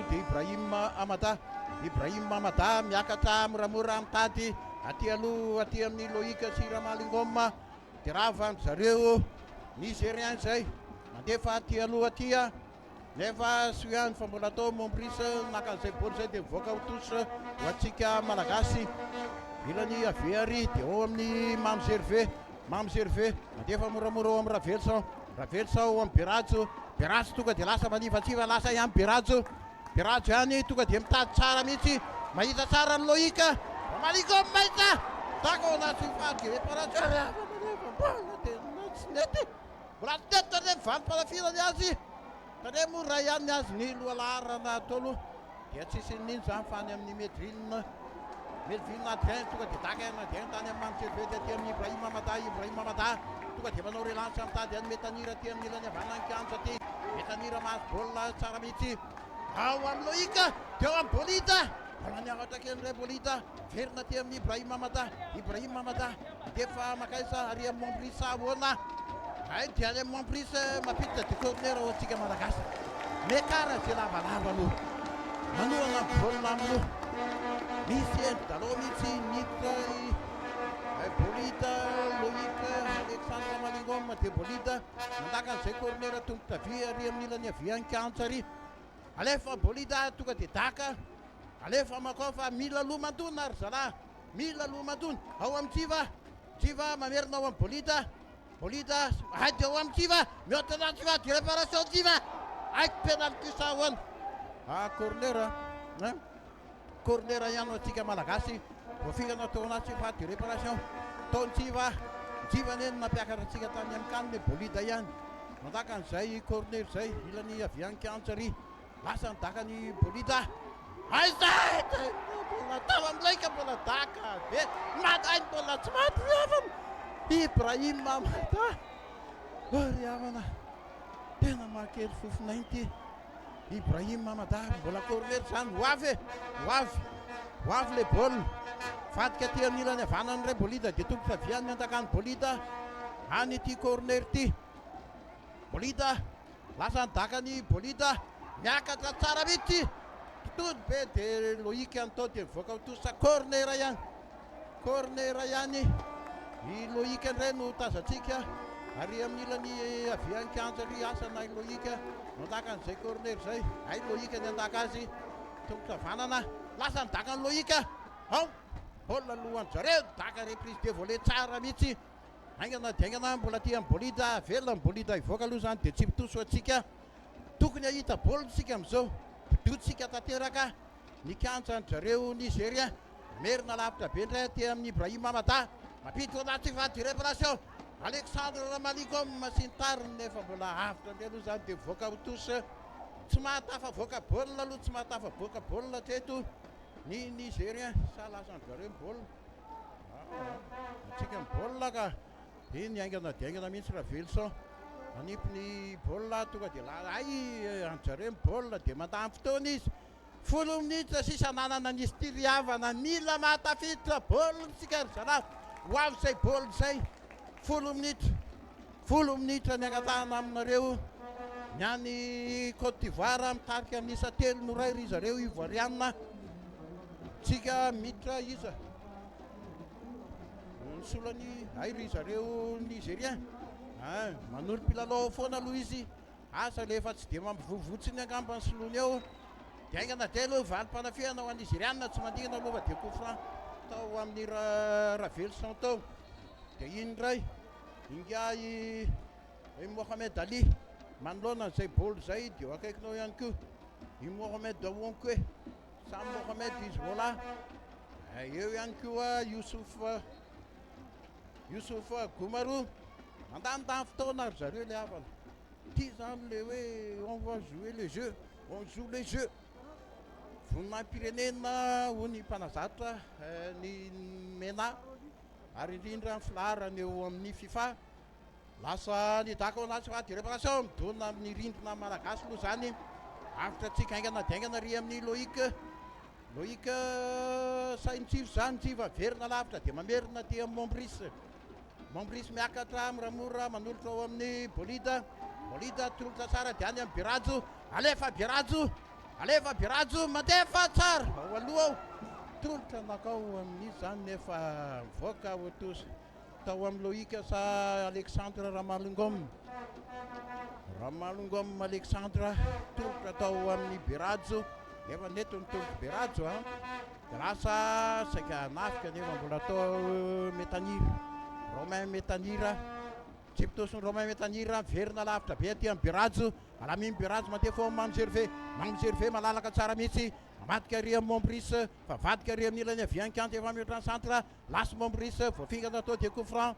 dia Ibrahim Mamada miakatra moramora mitady aty aloha aty amin'ny Loïka sy Ramalingom dia rava andry zareo Nigérien zay mandefa aty aloha aty nefa sy ihany fa mbola atao Mombris nakan'izay baolina zay dia mivoaka ho tosy ho atsika malagasy ilany aveary dia ao amin'ny Mamy Gervais mandefa moramora ao amin'ny Ravelson ao amin'ny Berajo tonga dia lasa manivatsiva lasa ihany Berajo ihany tonga dia mitady tsara mihitsy mahita tsara ny Loïka Ramalingom mahita dako anaty fady réparation mbola tsy nety tane mivalim-palafirany azy tane moa ray ihany azy ny lohalarana atao aloha dia tsisy nino zany fa any amin'ny Melville Adrien tonga dia daka Adrien tany amin'ny Mamy Gervais aty amin'ny Ibrahim Mamada tonga dia manao relance mitady any Metanira aty amin'ny ilany havanany kianja aty Metanira mahazo baolina tsara mihitsy ao amin'ny Loïka dia ao amin'ny Bolita mbola niavatra kelin'ilay Bolita verina aty amin'ny Ibrahim Mamada defa makaisa ary amin'ny Mombris ahoana dia any amin'ny Mombris mampiditra de corner ho antsika malagasy mekara zay lavalava aloha manohana baolina amin'loha misy endrodalao mihitsy nitra Bolita Loïka Alexandre Ramalingom dia Bolita mandaka an'izay corner tombotra avy ary amin'ny ilany aviany kianja ary alefa Bolita tonga dia daka alefa makofa mila loha mandona ary zalahy mila loha mandona ao amin'ny Jiva mamerina ao amin'ny Bolita dia ao amin'ny Jiva mihoatra anaty Jiva dia réparation Jiva penalty sa ahoana corner ihany ho antsika malagasy voafingana atao anaty Jiva dia réparation ataony Jiva neny nampiakatra antsika tany amin'ny kaniny Bolita ihany mandaka an'izay corner zay ilany aviany kianja ary lasa nidaka ny Bolita bola tao amin'ny Loïka mbola daka be madainy bola tsy maty riavana Ibrahim Mamada riavana tena mahakely fofinainty Ibrahim Mamada mbola corner zany hoavy le baolina vadika aty amin'ny ilany havanany ray Bolita dia tombotra aviany miandakany Bolita any ity corner ity Bolita lasa nidaka ny Bolita miakatra tsara mihitsy totony be dia Loïka ihany tao dia mivoaka ho tosa corner ihany i Loïka indray no tazantsika ary amin'ny ilany aviany kianja ary asana Loïka mandaka an'izay corner zay Loïka ny andaka azy tongotra vanana lasa nidaka ny Loïka ao baolina alohan'ny zareo daka reprise de volée tsara mihitsy aingana mbola aty amin'ny Bolita velona ny Bolita ivoaka aloha zany dia tsy pitoso atsika tokony ahita baolina tsika amin'izao dotsika tanteraka ny kianjany zareo Nigérien merina lavitra be indray aty amin'ny Ibrahim Mamada mampiditra anaty vady réparation Alexandre Ramalingom sy ny tariny nefa mbola avitra indray aloha zany dia voaka ho tosy tsy mahatafa-voaka baolina aloha tsy mahatafa-voaka baolina treto ny Nigérien sa lasa ny zareo ny baolina atsika ny baolina ka iny aingana dia aingana mihitsy Ravelson manipy ny baolina tonga dia anjareo ny baolina dia mandamy fotoana izy folo minitra sisa nanana nisy tiriavana mila matafiditra baolitsika zala ho avy zay baoly zay folo minitra ny angatahana aminareo ny any Côte d'Ivoire mitarika amin'isa telo no ray ry zareo ivoiriana tsika miditra iza solany ay ry zareo nigérien manolo mpilalao foana aloha izy asa le efa tsy dia mampivovotsiny angamba ny solony eo diaingana de aloha valim-panafihana ho an'ny nigériana tsy mandingana aloha fa de coup franc tao amin'ny Ravelson tao de iny ray inga i Mohamed Ali manoloana zay baoly zay de eo akaikinao ihany koa i Mohamed Dawonkwe Sam Mohamed Hizbollah eo ihany koa Youssouf Goumarou mandanindany fotoana ry zareo le havana ty zany le hoe on va jouer le jeu on joue le jeu voninahim-pirenena ho ny mpanazatra ny MENA ary indrindra filaharany eo amin'ny FIFA lasa nidaka ao anaty de réparation midona amin'ny rindrina malagasy aloha zany afitra tsika aingana diaingana ry amin'ny Loïc Saintsivo zany Ntsiva verina lavitra de mamerina ty amin'ny Mombris miakatra moramora manolotra ao amin'ny Bolida tolotra tsara de any amin'ny Berajo alefa Berajo mandefa tsara ao aloha ao tolotra nakao amin'izy zany nefa mivoaka otosa tao amin'ny Loïc sa Alexandre Ramalongom Alexandre tolotra tao amin'ny Berajo nefa neto ny tolotra Berajo de lasa saika nafika nefa mbola atao Romain Metanira tsipitosiny Romain Metanira verina lavitra be aty amin'ny Berajo alaminy Berajo mandefa Mamy Gervais malalaka tsara mihitsy mamadika ry amin'ny Mombris fa vadika ry amin'ny ilany aviankanto efa mihoatra ny centre lasa Mombris voafingana atao de coup franc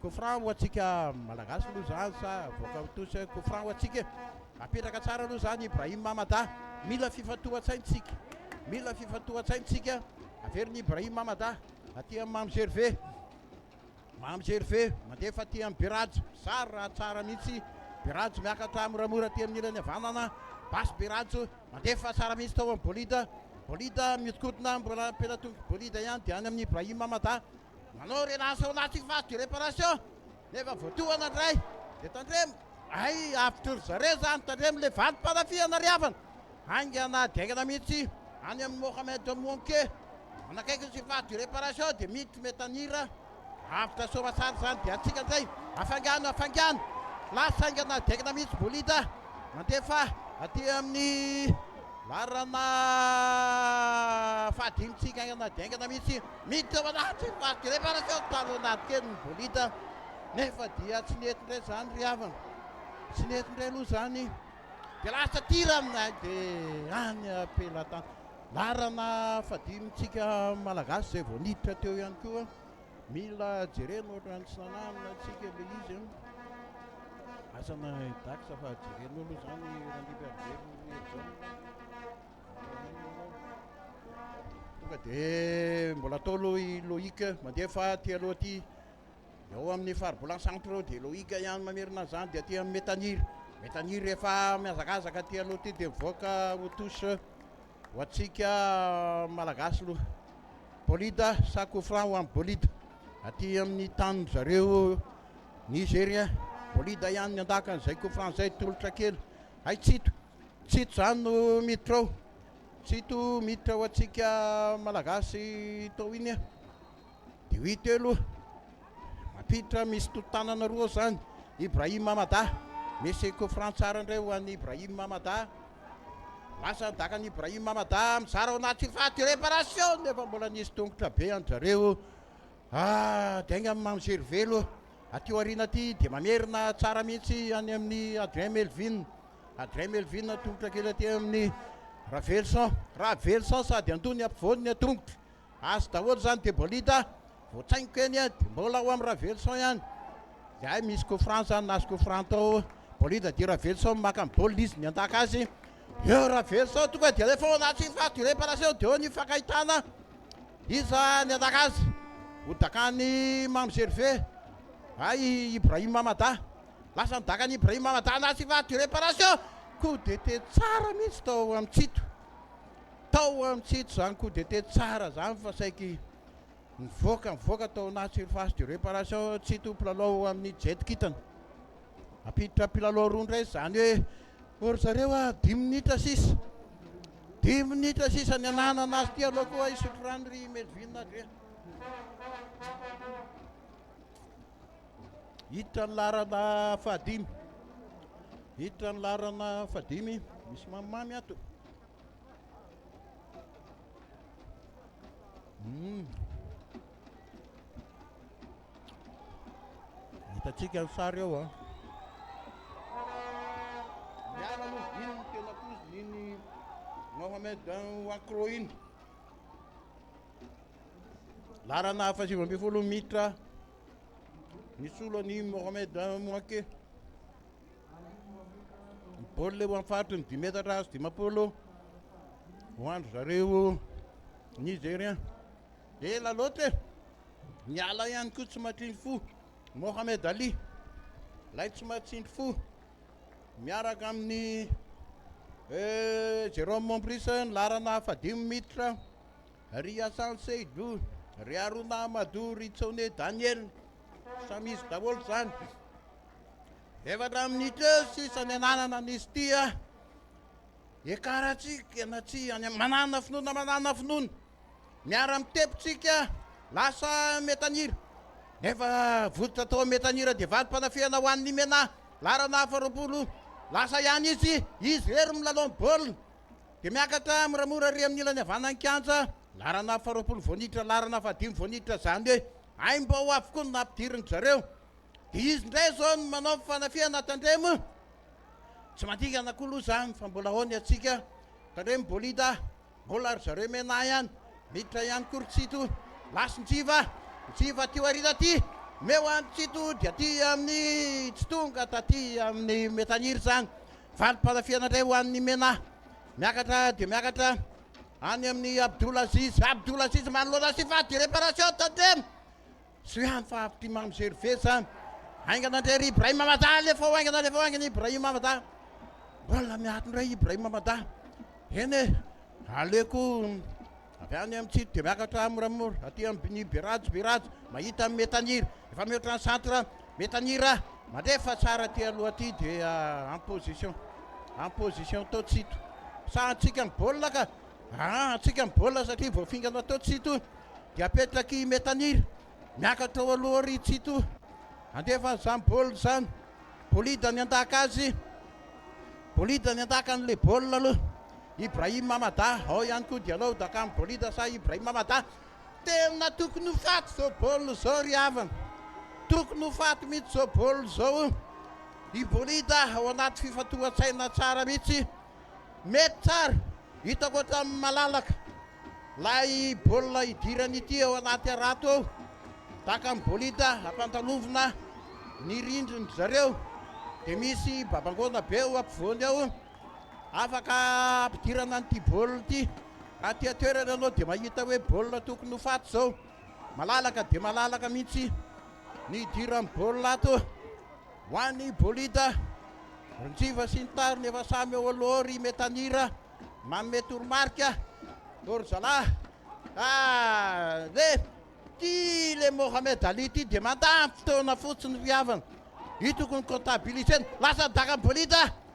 ho atsika malagasy aloha zany sa voaka tosa coup franc ho atsika apetraka tsara aloha zany Ibrahim Mamada mila fifatohan-tsaintsika averiny Ibrahim Mamada aty amin'ny Mamy Gervais mandefa aty amin'ny Berajo sara tsara mihitsy Berajo miakatra moramora aty amin'ny ilany havanana basy Berajo mandefa tsara mihitsy tao amin'ny Bolida mihodikodina mbola pelatongoko Bolida ihany de any amin'ny Ibrahim Mamada manao relance ao anaty phase de réparation nefa voatohana ndray de tandremo ay avitry zareo zany tandremo le valim-panafihana ry havana aingana diaingana mihitsy any amin'ny Mohamed Monke manakaiky sy phase de réparation de miditry Metanira afitra somatsara zany de atsika zay afangano lasa aingana diaingana mihitsy Bolida mandefa aty amin'ny larana fahadimitsika aingana diaingana mihitsy miditra ao anaty phase de réparation talo anaty kely ny Bolida nefa dia tsy netindray zany ry havana tsy netindray aloha zany de lasa tira aminay de any apelatan larana fahadimitsika malagasy zay vao niditra teo ihany koa mila jerena ohatrany tsy nananina atsika le izy asana daksa fa jerena aloha zany randiby averiny tonga de mbola atao aloha i Loïc mandefa ty aloha ty eo amin'ny faribola centre de Loïc ihany mamerina zany de aty amin'ny Metanir efa miazakazaka ty aloha ty de mivoaka ho touche ho atsika malagasy aloha Bolida sa coup franc ho amin'ny Bolida aty amin'ny tany zareo Nigérien Bolida ihany ny andakany zay coup franc zay tolotra kely ay tsito zany no miditra ao tsito miditra ho atsika malagasy tao iny de huit eo aloha mampiditra misy totanana roa zany Ibrahim Mamada misy coup franc tsara indray ho an'ny Ibrahim Mamada lasa dakany Ibrahim Mamada mizara ao anaty phase de réparation nefa mbola nisy tongotra be any zareo diainga amin'ny Mamy Gervais aloha aty aoriana aty de mamerina tsara mihitsy any amin'ny Adrien Melvin tongotra kely aty amin'ny Ravelson sady andony ampovoany ny atongotra azy daholo zany de Bolida voatsainiko eny de mbola ao amin'ny Ravelson ihany de ay misy coup franc zany nazy coup franc tao Bolida de Ravelson maka baolina izy ny andaka azy eo Ravelson tonga de alefa ao anaty phase de réparation de eo ny fakahitana iza ny andaka azy hodakany Mamy Gervais ay Ibrahim Mamada lasa nidakany Ibrahim Mamada anaty phase de réparation coup d'état tsara mihitsy tao amin'ny tsito atao amintsito zany koa dia tety tsara zany fa saiky mivoaka tao anaty surface de réparation tsito mpilalao amin'ny jet kitana apiditra mpilalao roa ndray zany hoe ory zareo 10 minitra sisa 10 minitra sisa ny anahana anazy ty aloha koa isotro rano ry Melvin Adrien hiditra ny larana fahadimy hiditra ny larana fahadimy misy mamimamy ato hitatsika ny sary eo miala aloha iny tena kozy iny Mohamed Wancro iny larana 7 mitra misy olo ny Mohamed Moake baolina eo amin'ny faritry ny 10 metatra sy 10 ho andro zareo Nigérien ela loatra miala ihany koa tsy mahatsindry fo Mohamed Ali lay tsy mahatsindry fo miaraka amin'ny Jérôme Mompris ny larana 5 mitra ry Hassan Seydou ry Haruna Amadou ry Tsone Daniel samy izy daholo zany 4 minitra sisa ny ananana nisy ty ekaratsika na tsy manana finoana miara mitepitsika lasa metaniry nefa vototra tao metaniry dia valim-panafiana ho an'ny Mena larana 20 lasa ihany izy rery milalao baolina dia miakatra moramora ry amin'ny ilany havanany kianja larana 20 vonitra larana 5 vonitra zany hoe ay mba ho avokoa no nampidiriny zareo dia izy ndray zao no manao fanafiana tandremo tsy mandika anakoloha zany fa mbola hony atsika tandremo bolida mbola ry zareo Mena ihany miditra ihany koritsito lasinjiva teo arina ty meo anytsito dia ty amin'ny tsy tonga taty amin'ny metaniry zany valim-panafiana indray ho an'ny Mena miakatra dia miakatra any amin'ny Abdoulaziz manoloana sy vady réparation tandremo sy ihany fa ty mamizeriveza aingana indray ry Ibrahim Mamada lefa hoaingana Ibrahim Mamada mbola miato indray Ibrahim Mamada eny aleko avy any amin'ny tsito dia miakatra moramora aty amin'ny Beraj mahita amin'ny metaniry efa mihoatra ny centre metanira mandefa tsara ty aloha ty dia en position tao tsito sa antsika ny baolina ka antsika ny baolina satria voafingana tao tsito dia apetraky metaniry miakatra ao aloha ry tsito andefa zany baolina zany bolida ny andaka azy bolida ny andaka an'le baolina aloha Ibrahim Mamada ao ihany koa dia alao daka amin'ny bolida sa Ibrahim Mamada tena tokony ho faty zao baolina zao ry havana tokony ho faty mihitsy zao baolina zao i bolida ao anaty fifatohan-tsaina tsara mihitsy mety tsara hitako ohatran'ny malalaka lay baolina idirany ity ao anaty arato ao daka amin'ny bolida ampantalovina ny rindriny zareo dia misy babangona be eo ampivoany ao afaka ampidirana n'ity baolina ity aty atoerana anao dia mahita hoe baolina tokony ho faty zao malalaka dia malalaka mihitsy ny idiran'ny baolina ato ho an'ny bolida rinjiva sy ny tariny efa samy eo aloha ry metanira manome toromarika orzala le ty le Mohamed Ali ty dia mandamy fotoana fotsiny ry havana hitoko ny comptabilisena lasa daka bolida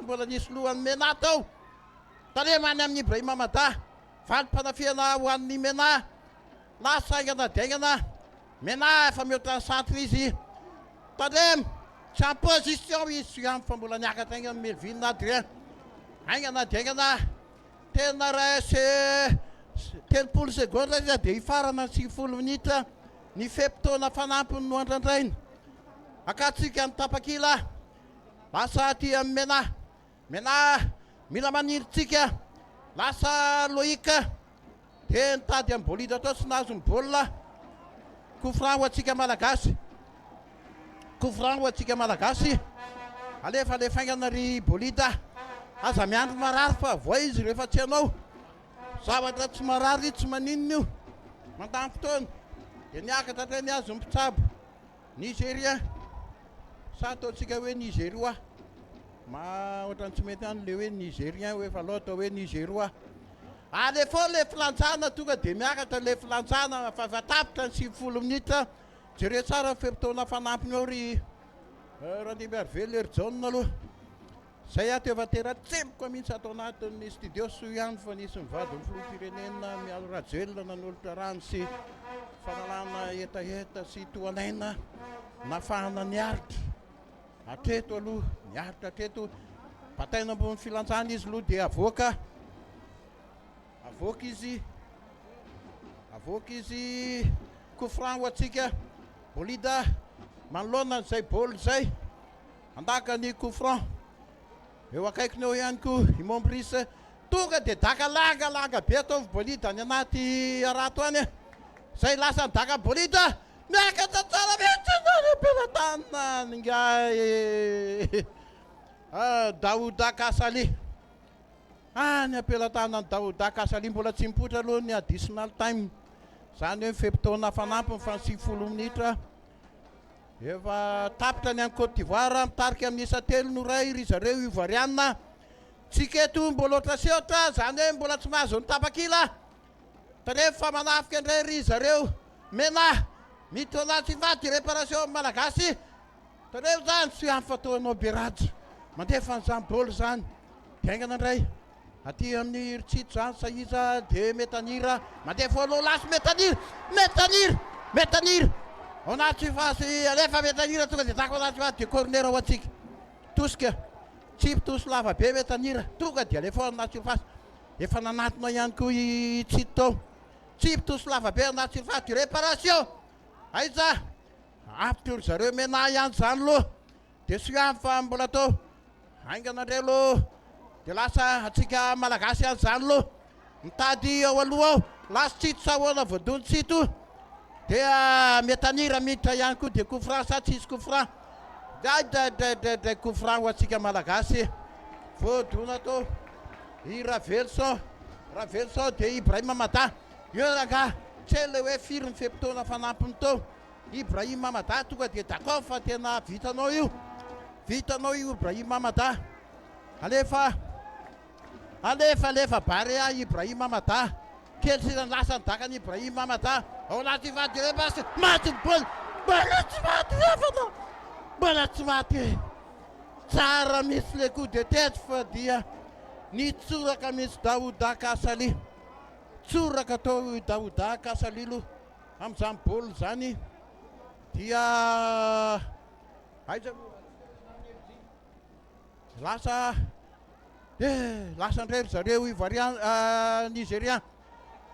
mbola nisy lohany Mena tao tanema any amin'ny Ibrahim Mamada valim-panafiana ho an'ny Mena lasa aingana daingana Mena efa mihoatra ny centre izy tandremo tsy en position izy ihany fa mbola niakatra aingana Melvin Adrien aingana daingana tena raise 30 seconde izy dia hifarana 9 minitra ny fepitaona fanampiny no andrandraina akatsika ny tapakila lasa aty amin'ny Mena mila maniritsika lasa Loïka dia nitady amin'ny bolida atao sy nahazo ny baolina coup franc ho antsika malagasy alefa le faingana ry bolida aza miandro marary fa voa izy rehefa tsy hanao zavatra tsy marary tsy maninona io mandamy fotoana dia niakatra tray niazo mpitsabo Nigérien sa ataontsika hoe Nigeria ohatrany tsy mety any le hoe nigérien hoe fa loha atao hoe nigérois ale foa le filantsana tonga de miakatra le filantsana fa tapitra ny 20 minitra jereo tsara ny fempotoana fanampiny ao ry Randimby Arvely ery jaune aloha zay ato efa tera-tsemboka mihitsy ato anatin'ny studio Soiany fa nisy mivady ny filoham-pirenena Mialo Rajoelina nanolotra rano sy fanalana etaeta sy toanaina nafahana niaritra hatreto aloha niaritra hatreto bataina ambony filantsana izy aloha dia avoaka izy coup franc ho atsika bolida manoloana zay bôly zay andaka ny coup franc eo akaikiny eo ihany koa Imombrisa tonga de daka langa be ataovy bolida any anaty arato any zay lasa daka bolida miakatra tsara mihitsy pelatana ningay Daouda Kasali ny apelatana ny Daouda Kasali mbola tsy mipotra aloha ny additional time zany hoe fempotoana fanampiny fa 20 minitra efa tapitra ny any Côte d'Ivoire mitarika amin'ny isa 3-0 ry zareo Ivoiriana tsiketo mbola oatra seotra zany hoe mbola tsy mahazo ny tapakila tarefa manafika indray ry zareo mena mity anaty vady réparation malagasy tareo zany sy amfatoanao Berajo mandefa nyzany bôly zany diaingana indray aty amin'ny ritsito zany Saiza de Metanira mandefa aloha lasy Metanira anaty fasy alefa Metanira tonga de dako anaty fasy de corner ho atsika tosika tsy pitosy lava be Metanira tonga de alefa anaty fasy efa nanatinao ihany koa i tsito tao tsy pitosy lava be anaty fasy de réparation aiza after zareo mena ihany zany loha de Soiany fa mbola tao aingana indray aloha de lasa atsika malagasy ihany zany loha mitady ao aloha ao lasa tsito sahoana voadony tsito dia Metanira miditra ihany koa de coup franc sa tsisy coup franc de coup franc ho atsika malagasy voadona to i Ravelson de Ibrahima Mada io ranga tsy le hoe firy ny fempotoana fanampiny to Ibrahima Mada tonga de d'accord fa tena vitanao io Ibrahima Mada alefa bare Ibrahima Mada kely sirany lasa ny dakany Ibrahima Mada ao anaty vady rebasy maty ny bôly mbola tsy maty tsara misy le coup de tête fa dia nitsoraka misy Daouda Kasali tsoraka tao Daouda Kasali lo amin'izany bôly zany dia aiza lasa ndray zareo Ivoirian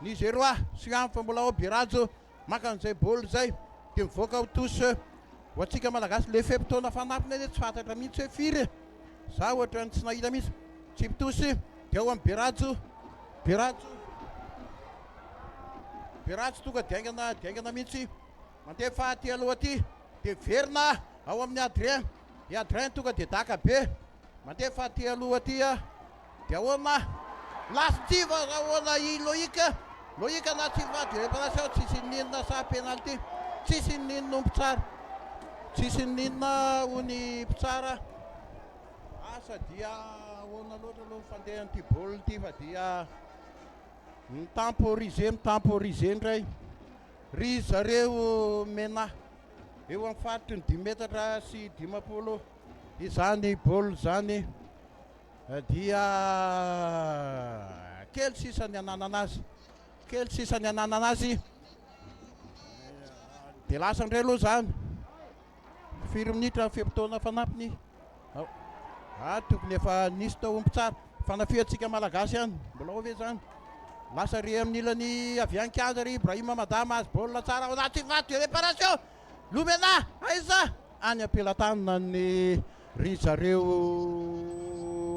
Nigérois Soiany fa mbola ao Berajo maka an'izay bôly zay de mivoaka ho tosy ho atsika malagasy le fempotoana fanampiny edy tsy fantatra mihitsy hoe firy za ohatra ny tsy nahita mihitsy tsy pitosy de ao amin'ny Berajo tonga diaingana mihitsy mandefa aty aloha aty de verina ao amin'ny Adrien tonga de daka be mandefa aty aloha aty de ahoana lastiva ahoana i Loïka na tsy vady réparation tsisy ninona sa penalty tsisy ninona ony mpitsara asa dia ahoana loatra aloha fandeha an'ity bôly ty fa dia mitemporiser ndray ry zareo mena eo amin'ny faritry ny 10 metatra sy 20 izany bôly zany dia kely sisany ananana azy de lasa indray aloha zany 4 minitra fempotoana fanampiny tokony efa nisy tao ompy tsara fanafiatsika malagasy ihany mbola ao ve zany lasa re amin'ny ilany avy any kianja ry Ibrahima Mada mahazo bôla tsara ao anaty vady de réparation Lomena aiza any ampelatana ny ry zareo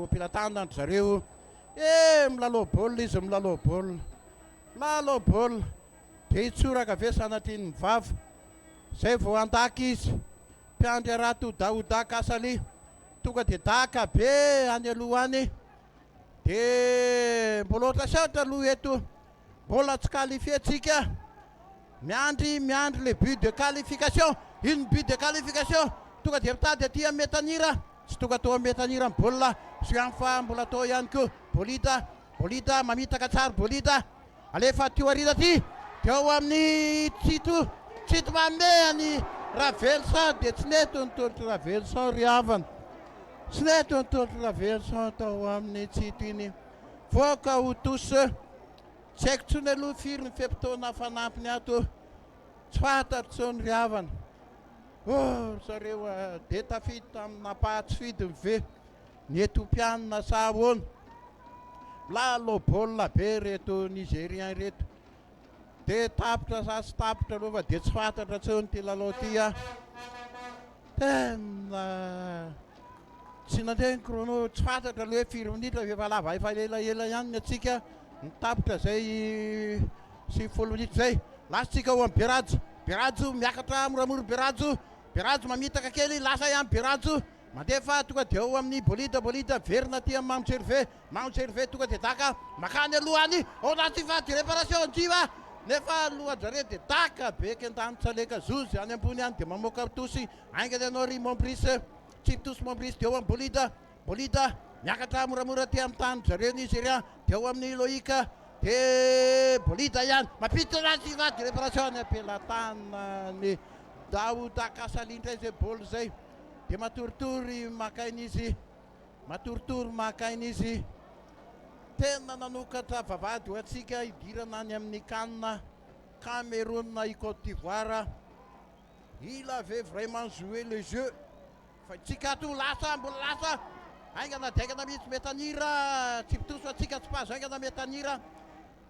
ampelatana ry zareo milalao bôly de hitsoraka ve sanatriny mivava zay vao andaky izy mpiandry arato Daouda Kasali tonga de daka be any aloha any de mbola oatra seotra aloha eto mbola tsy qualifié tsika miandry le but de qualification iny but de qualification tonga de mitady aty Metanira tsy tonga tao amin'ny metanira ny baolina Soian fa mbola tao ihany koa Bolida mamitaka tsara Bolida alefa tio arina ty teo amin'ny tsito mamehany Ravelson dia tsy neto nitolotry Ravelson ry havana tsy neto nitolotry Ravelson tao amin'ny tsito iny voaka ho tosa tsy haiko tsony aloha firy ny fepitoana fanampiny ato tsy fantatro tsony ry havana zareo dia tafidy tamina pahatsifidy ny ve ny Etiopiana sa ahoana lalo baolina be reto Nigérien reto dia tapitra sa sy tapitra aloha fa dia tsy fantatra tsony ty lalao ty tena tsy nandeha ny chrono tsy fantatra aloha hoe firy minitra efa lava efa elaela ihany ny atsika ny tapitra zay sy folo minitra zay lasatsika ho amin'ny Berajo miakatra moramora Berajo mamitaka kely lasa ihany Berajo mandefa tonga dia eo amin'ny Bolida verina ty amin'ny Mount Gervais tonga dia daka makany alohany anaty va de réparation jiva nefa alohan-jareo dia daka beka an-danitsaleka zozy any ambony any dia mamoaka tosy aingany anao ry Mombris Chiptos Mombris dia eo amin'ny Bolida miakatra moramora ty amin'ny tany zareo Nigéria dia eo amin'ny Loïka dia Bolida ihany mampiditra anazy va de réparation ny ampelantanany Daouda Kasalindra izay baoly zay dia matoritory makainy izy tena nanokatra vavady ho atsika idirana any amin'ny CAN Cameroun i Côte d'Ivoire il avait vraiment joué le jeu fa tsika to mbola lasa aingana daingana mihitsy metanira tsipitoso atsika tsy pazo aingana metanira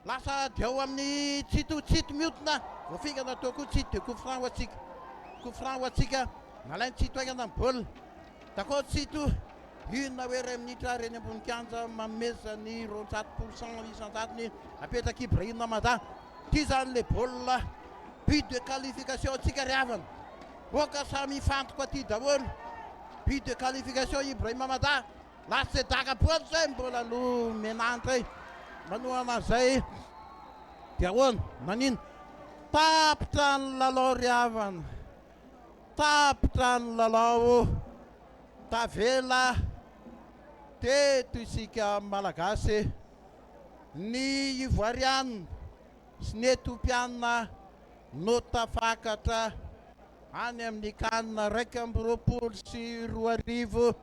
lasa dia eo amin'ny tsito mihodina voafingana tao koa tsito dia coup franc ho atsika nalainy tsito aingana amin'ny baolina d'accord tsito inona hoe ray minitra reny ambony kianja mamezany 20% isan-jatony apetraka Ibrahim Namada ty zany le baolina but de qualification atsika ry havana oka samy fantoko aty daholo but de qualification Ibrahim Namada lasa daka baoly zay mbola aloha menandray manohana zay dia ahoana nanino tapitra ny lalao ry havana tapitra ny lalao tavela teto isika malagasy ny Ivoiriana sy ny Etiopiana no tafakatra any amin'ny CAN 2024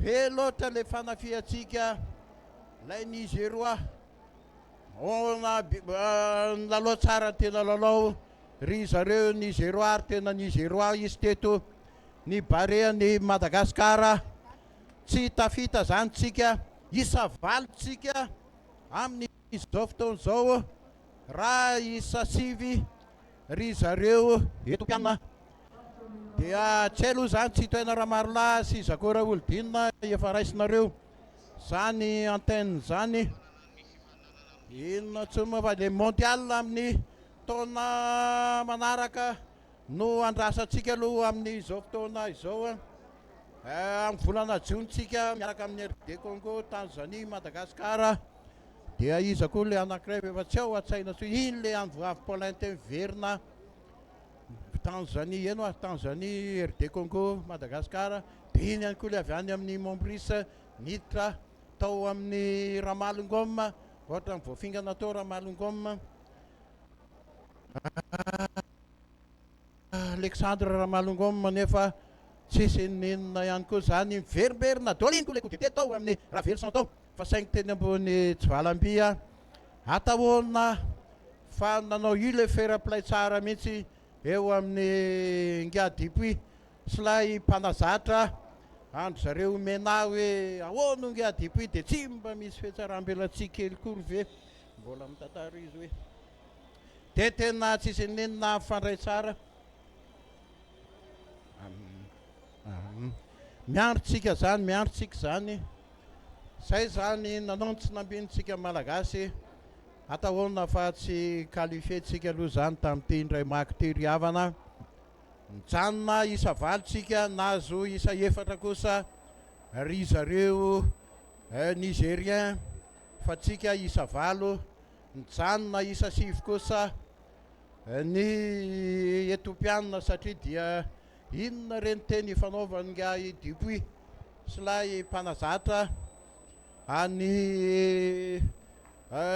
be loatra le fanafiatsika lay Nigeroa lalao tsara tena lalao ry zareo Nigeroa ary tena Nigeroa izy teto ny bareany Madagasikara tsy tafita zany tsika isa valitsika amin'ny izao fotoana zao raha isa sivy ry zareo Etiopiana dia tsy aloha zany tsy toena raha marolahy sy Zakora Oldinina efa raisinareo zany antenne zany inona tsoma fa le mondial amin'ny taona manaraka no andrasantsika aloha amin'izao fotoana izao amin'ny volana Jontsika miaraka amin'ny RD Congo, Tanzanie, Madagasikara dia iza koa le anankiray efa tsy ao an-tsaina so iny le anvoavy Paulin Verina Tanzanie eno Tanzanie, RD Congo, Madagasikara dia iny ihany koa le avy any amin'ny Mombris niditra tao amin'ny Ramalongom ohatra ny voafingana tao Ramalongom Alexandre Ramalongom nefa tsisy nenina ihany koa zany miverimberina doliny koa le kodite tao amin'ny Ravelson tao fa saingy teny ambony Tsivalambia atahoana fa nanao io le fair play tsara mihitsy eo amin'ny Ngiadipui sy lay mpanazatra andro zareo mena hoe ahoana Ngiadipui dia tsy mba misy fihetsaram-belatsy kely kory ve mbola mitantara izy hoe dia tena tsisy nenina fandray tsara miandrotsika zany zay zany nanao tsy nambinitsika malagasy atahoana fa tsy qualifietsika aloha zany tamin'ity indray maky ty ry havana mijanona isa valitsika nazo isa efatra kosa ry zareo Nigérien fa tsika isa valo mijanona isa sivy kosa ny Etiopiana satria dia inona reny teny fanaovany nga Dupui Slay mpanazatra any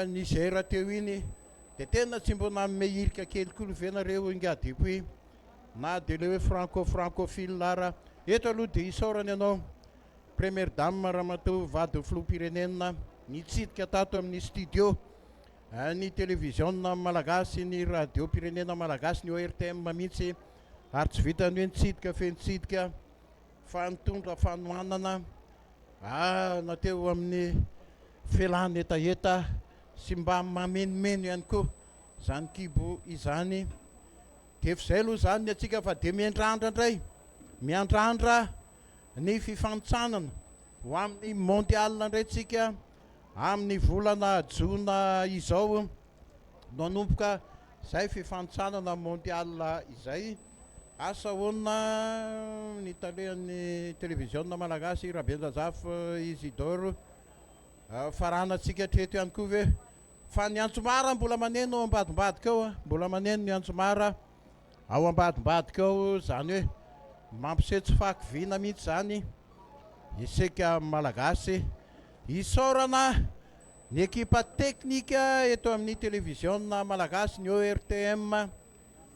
Nigera teo iny de tena tsy mbo nanome irika kely koa venareo ingadiko na de le hoe francophile lara eto aloha de isaorany ianao première dame Ramatoa Vady Filoham-pirenena nitsidika tato amin'ny studio ny télévision malagasy ny radio pirenena malagasy ny ORTM mihitsy ary tsy vitany hoe nitsidika fenitsidika fa nitondra fanohanana nateo amin'ny felany etaeta sy mba mamenimeno ihany koa zany kibo izany de f'izay aloha zany atsika fa de miandrandra indray miandrandra ny fifantsanana ho amin'ny mondial indray tsika amin'ny volana jona izao nanomboka zay fifantsanana mondial izay asa hoana ny talehan'ny télévision malagasy Rabendrazafy Isidore faranatsika treto ihany koa ve fa ny Antsomara mbola maneno ao ambadimbadika ao mbola maneno ny Antsomara ao ambadimbadika ao zany hoe mampiseho faky vina mihitsy zany isika malagasy isaorana ny ekipa teknika eto amin'ny télévision malagasy ny ORTM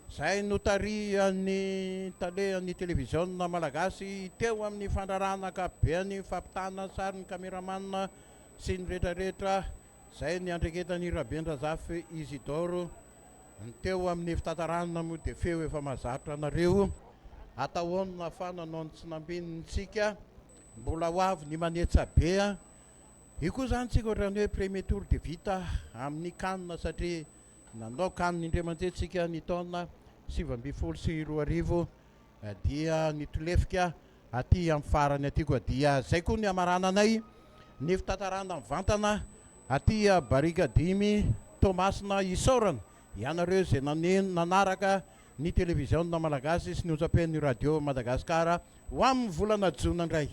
zay notarihan'ny talehan'ny télévision malagasy teo amin'ny fandrarana akabeany fampitana sary ny cameraman sy ny rehetrarehetra zay ny andreketany Rabendrazafy Isidore ny teo amin'ny fitantarana moa de feo efa mahazatra anareo atahoana fa nanao ny tsy nambenitsika mbola ho avy ny manetsa be io koa zany tsika ohatrany hoe premier tour de vita amin'ny canne satria nanao canne indray mantsetsika ny taona 2024 dia nitolefika aty amin'ny farany aty koa dia zay koa ny amarananay ny fitantarana mivantana aty barika dimy Tomasina isaorana ianareo zay nanaraka ny télévision malagasy sy ny onjam-pen'ny radio Madagasikara ho amin'ny volana jona indray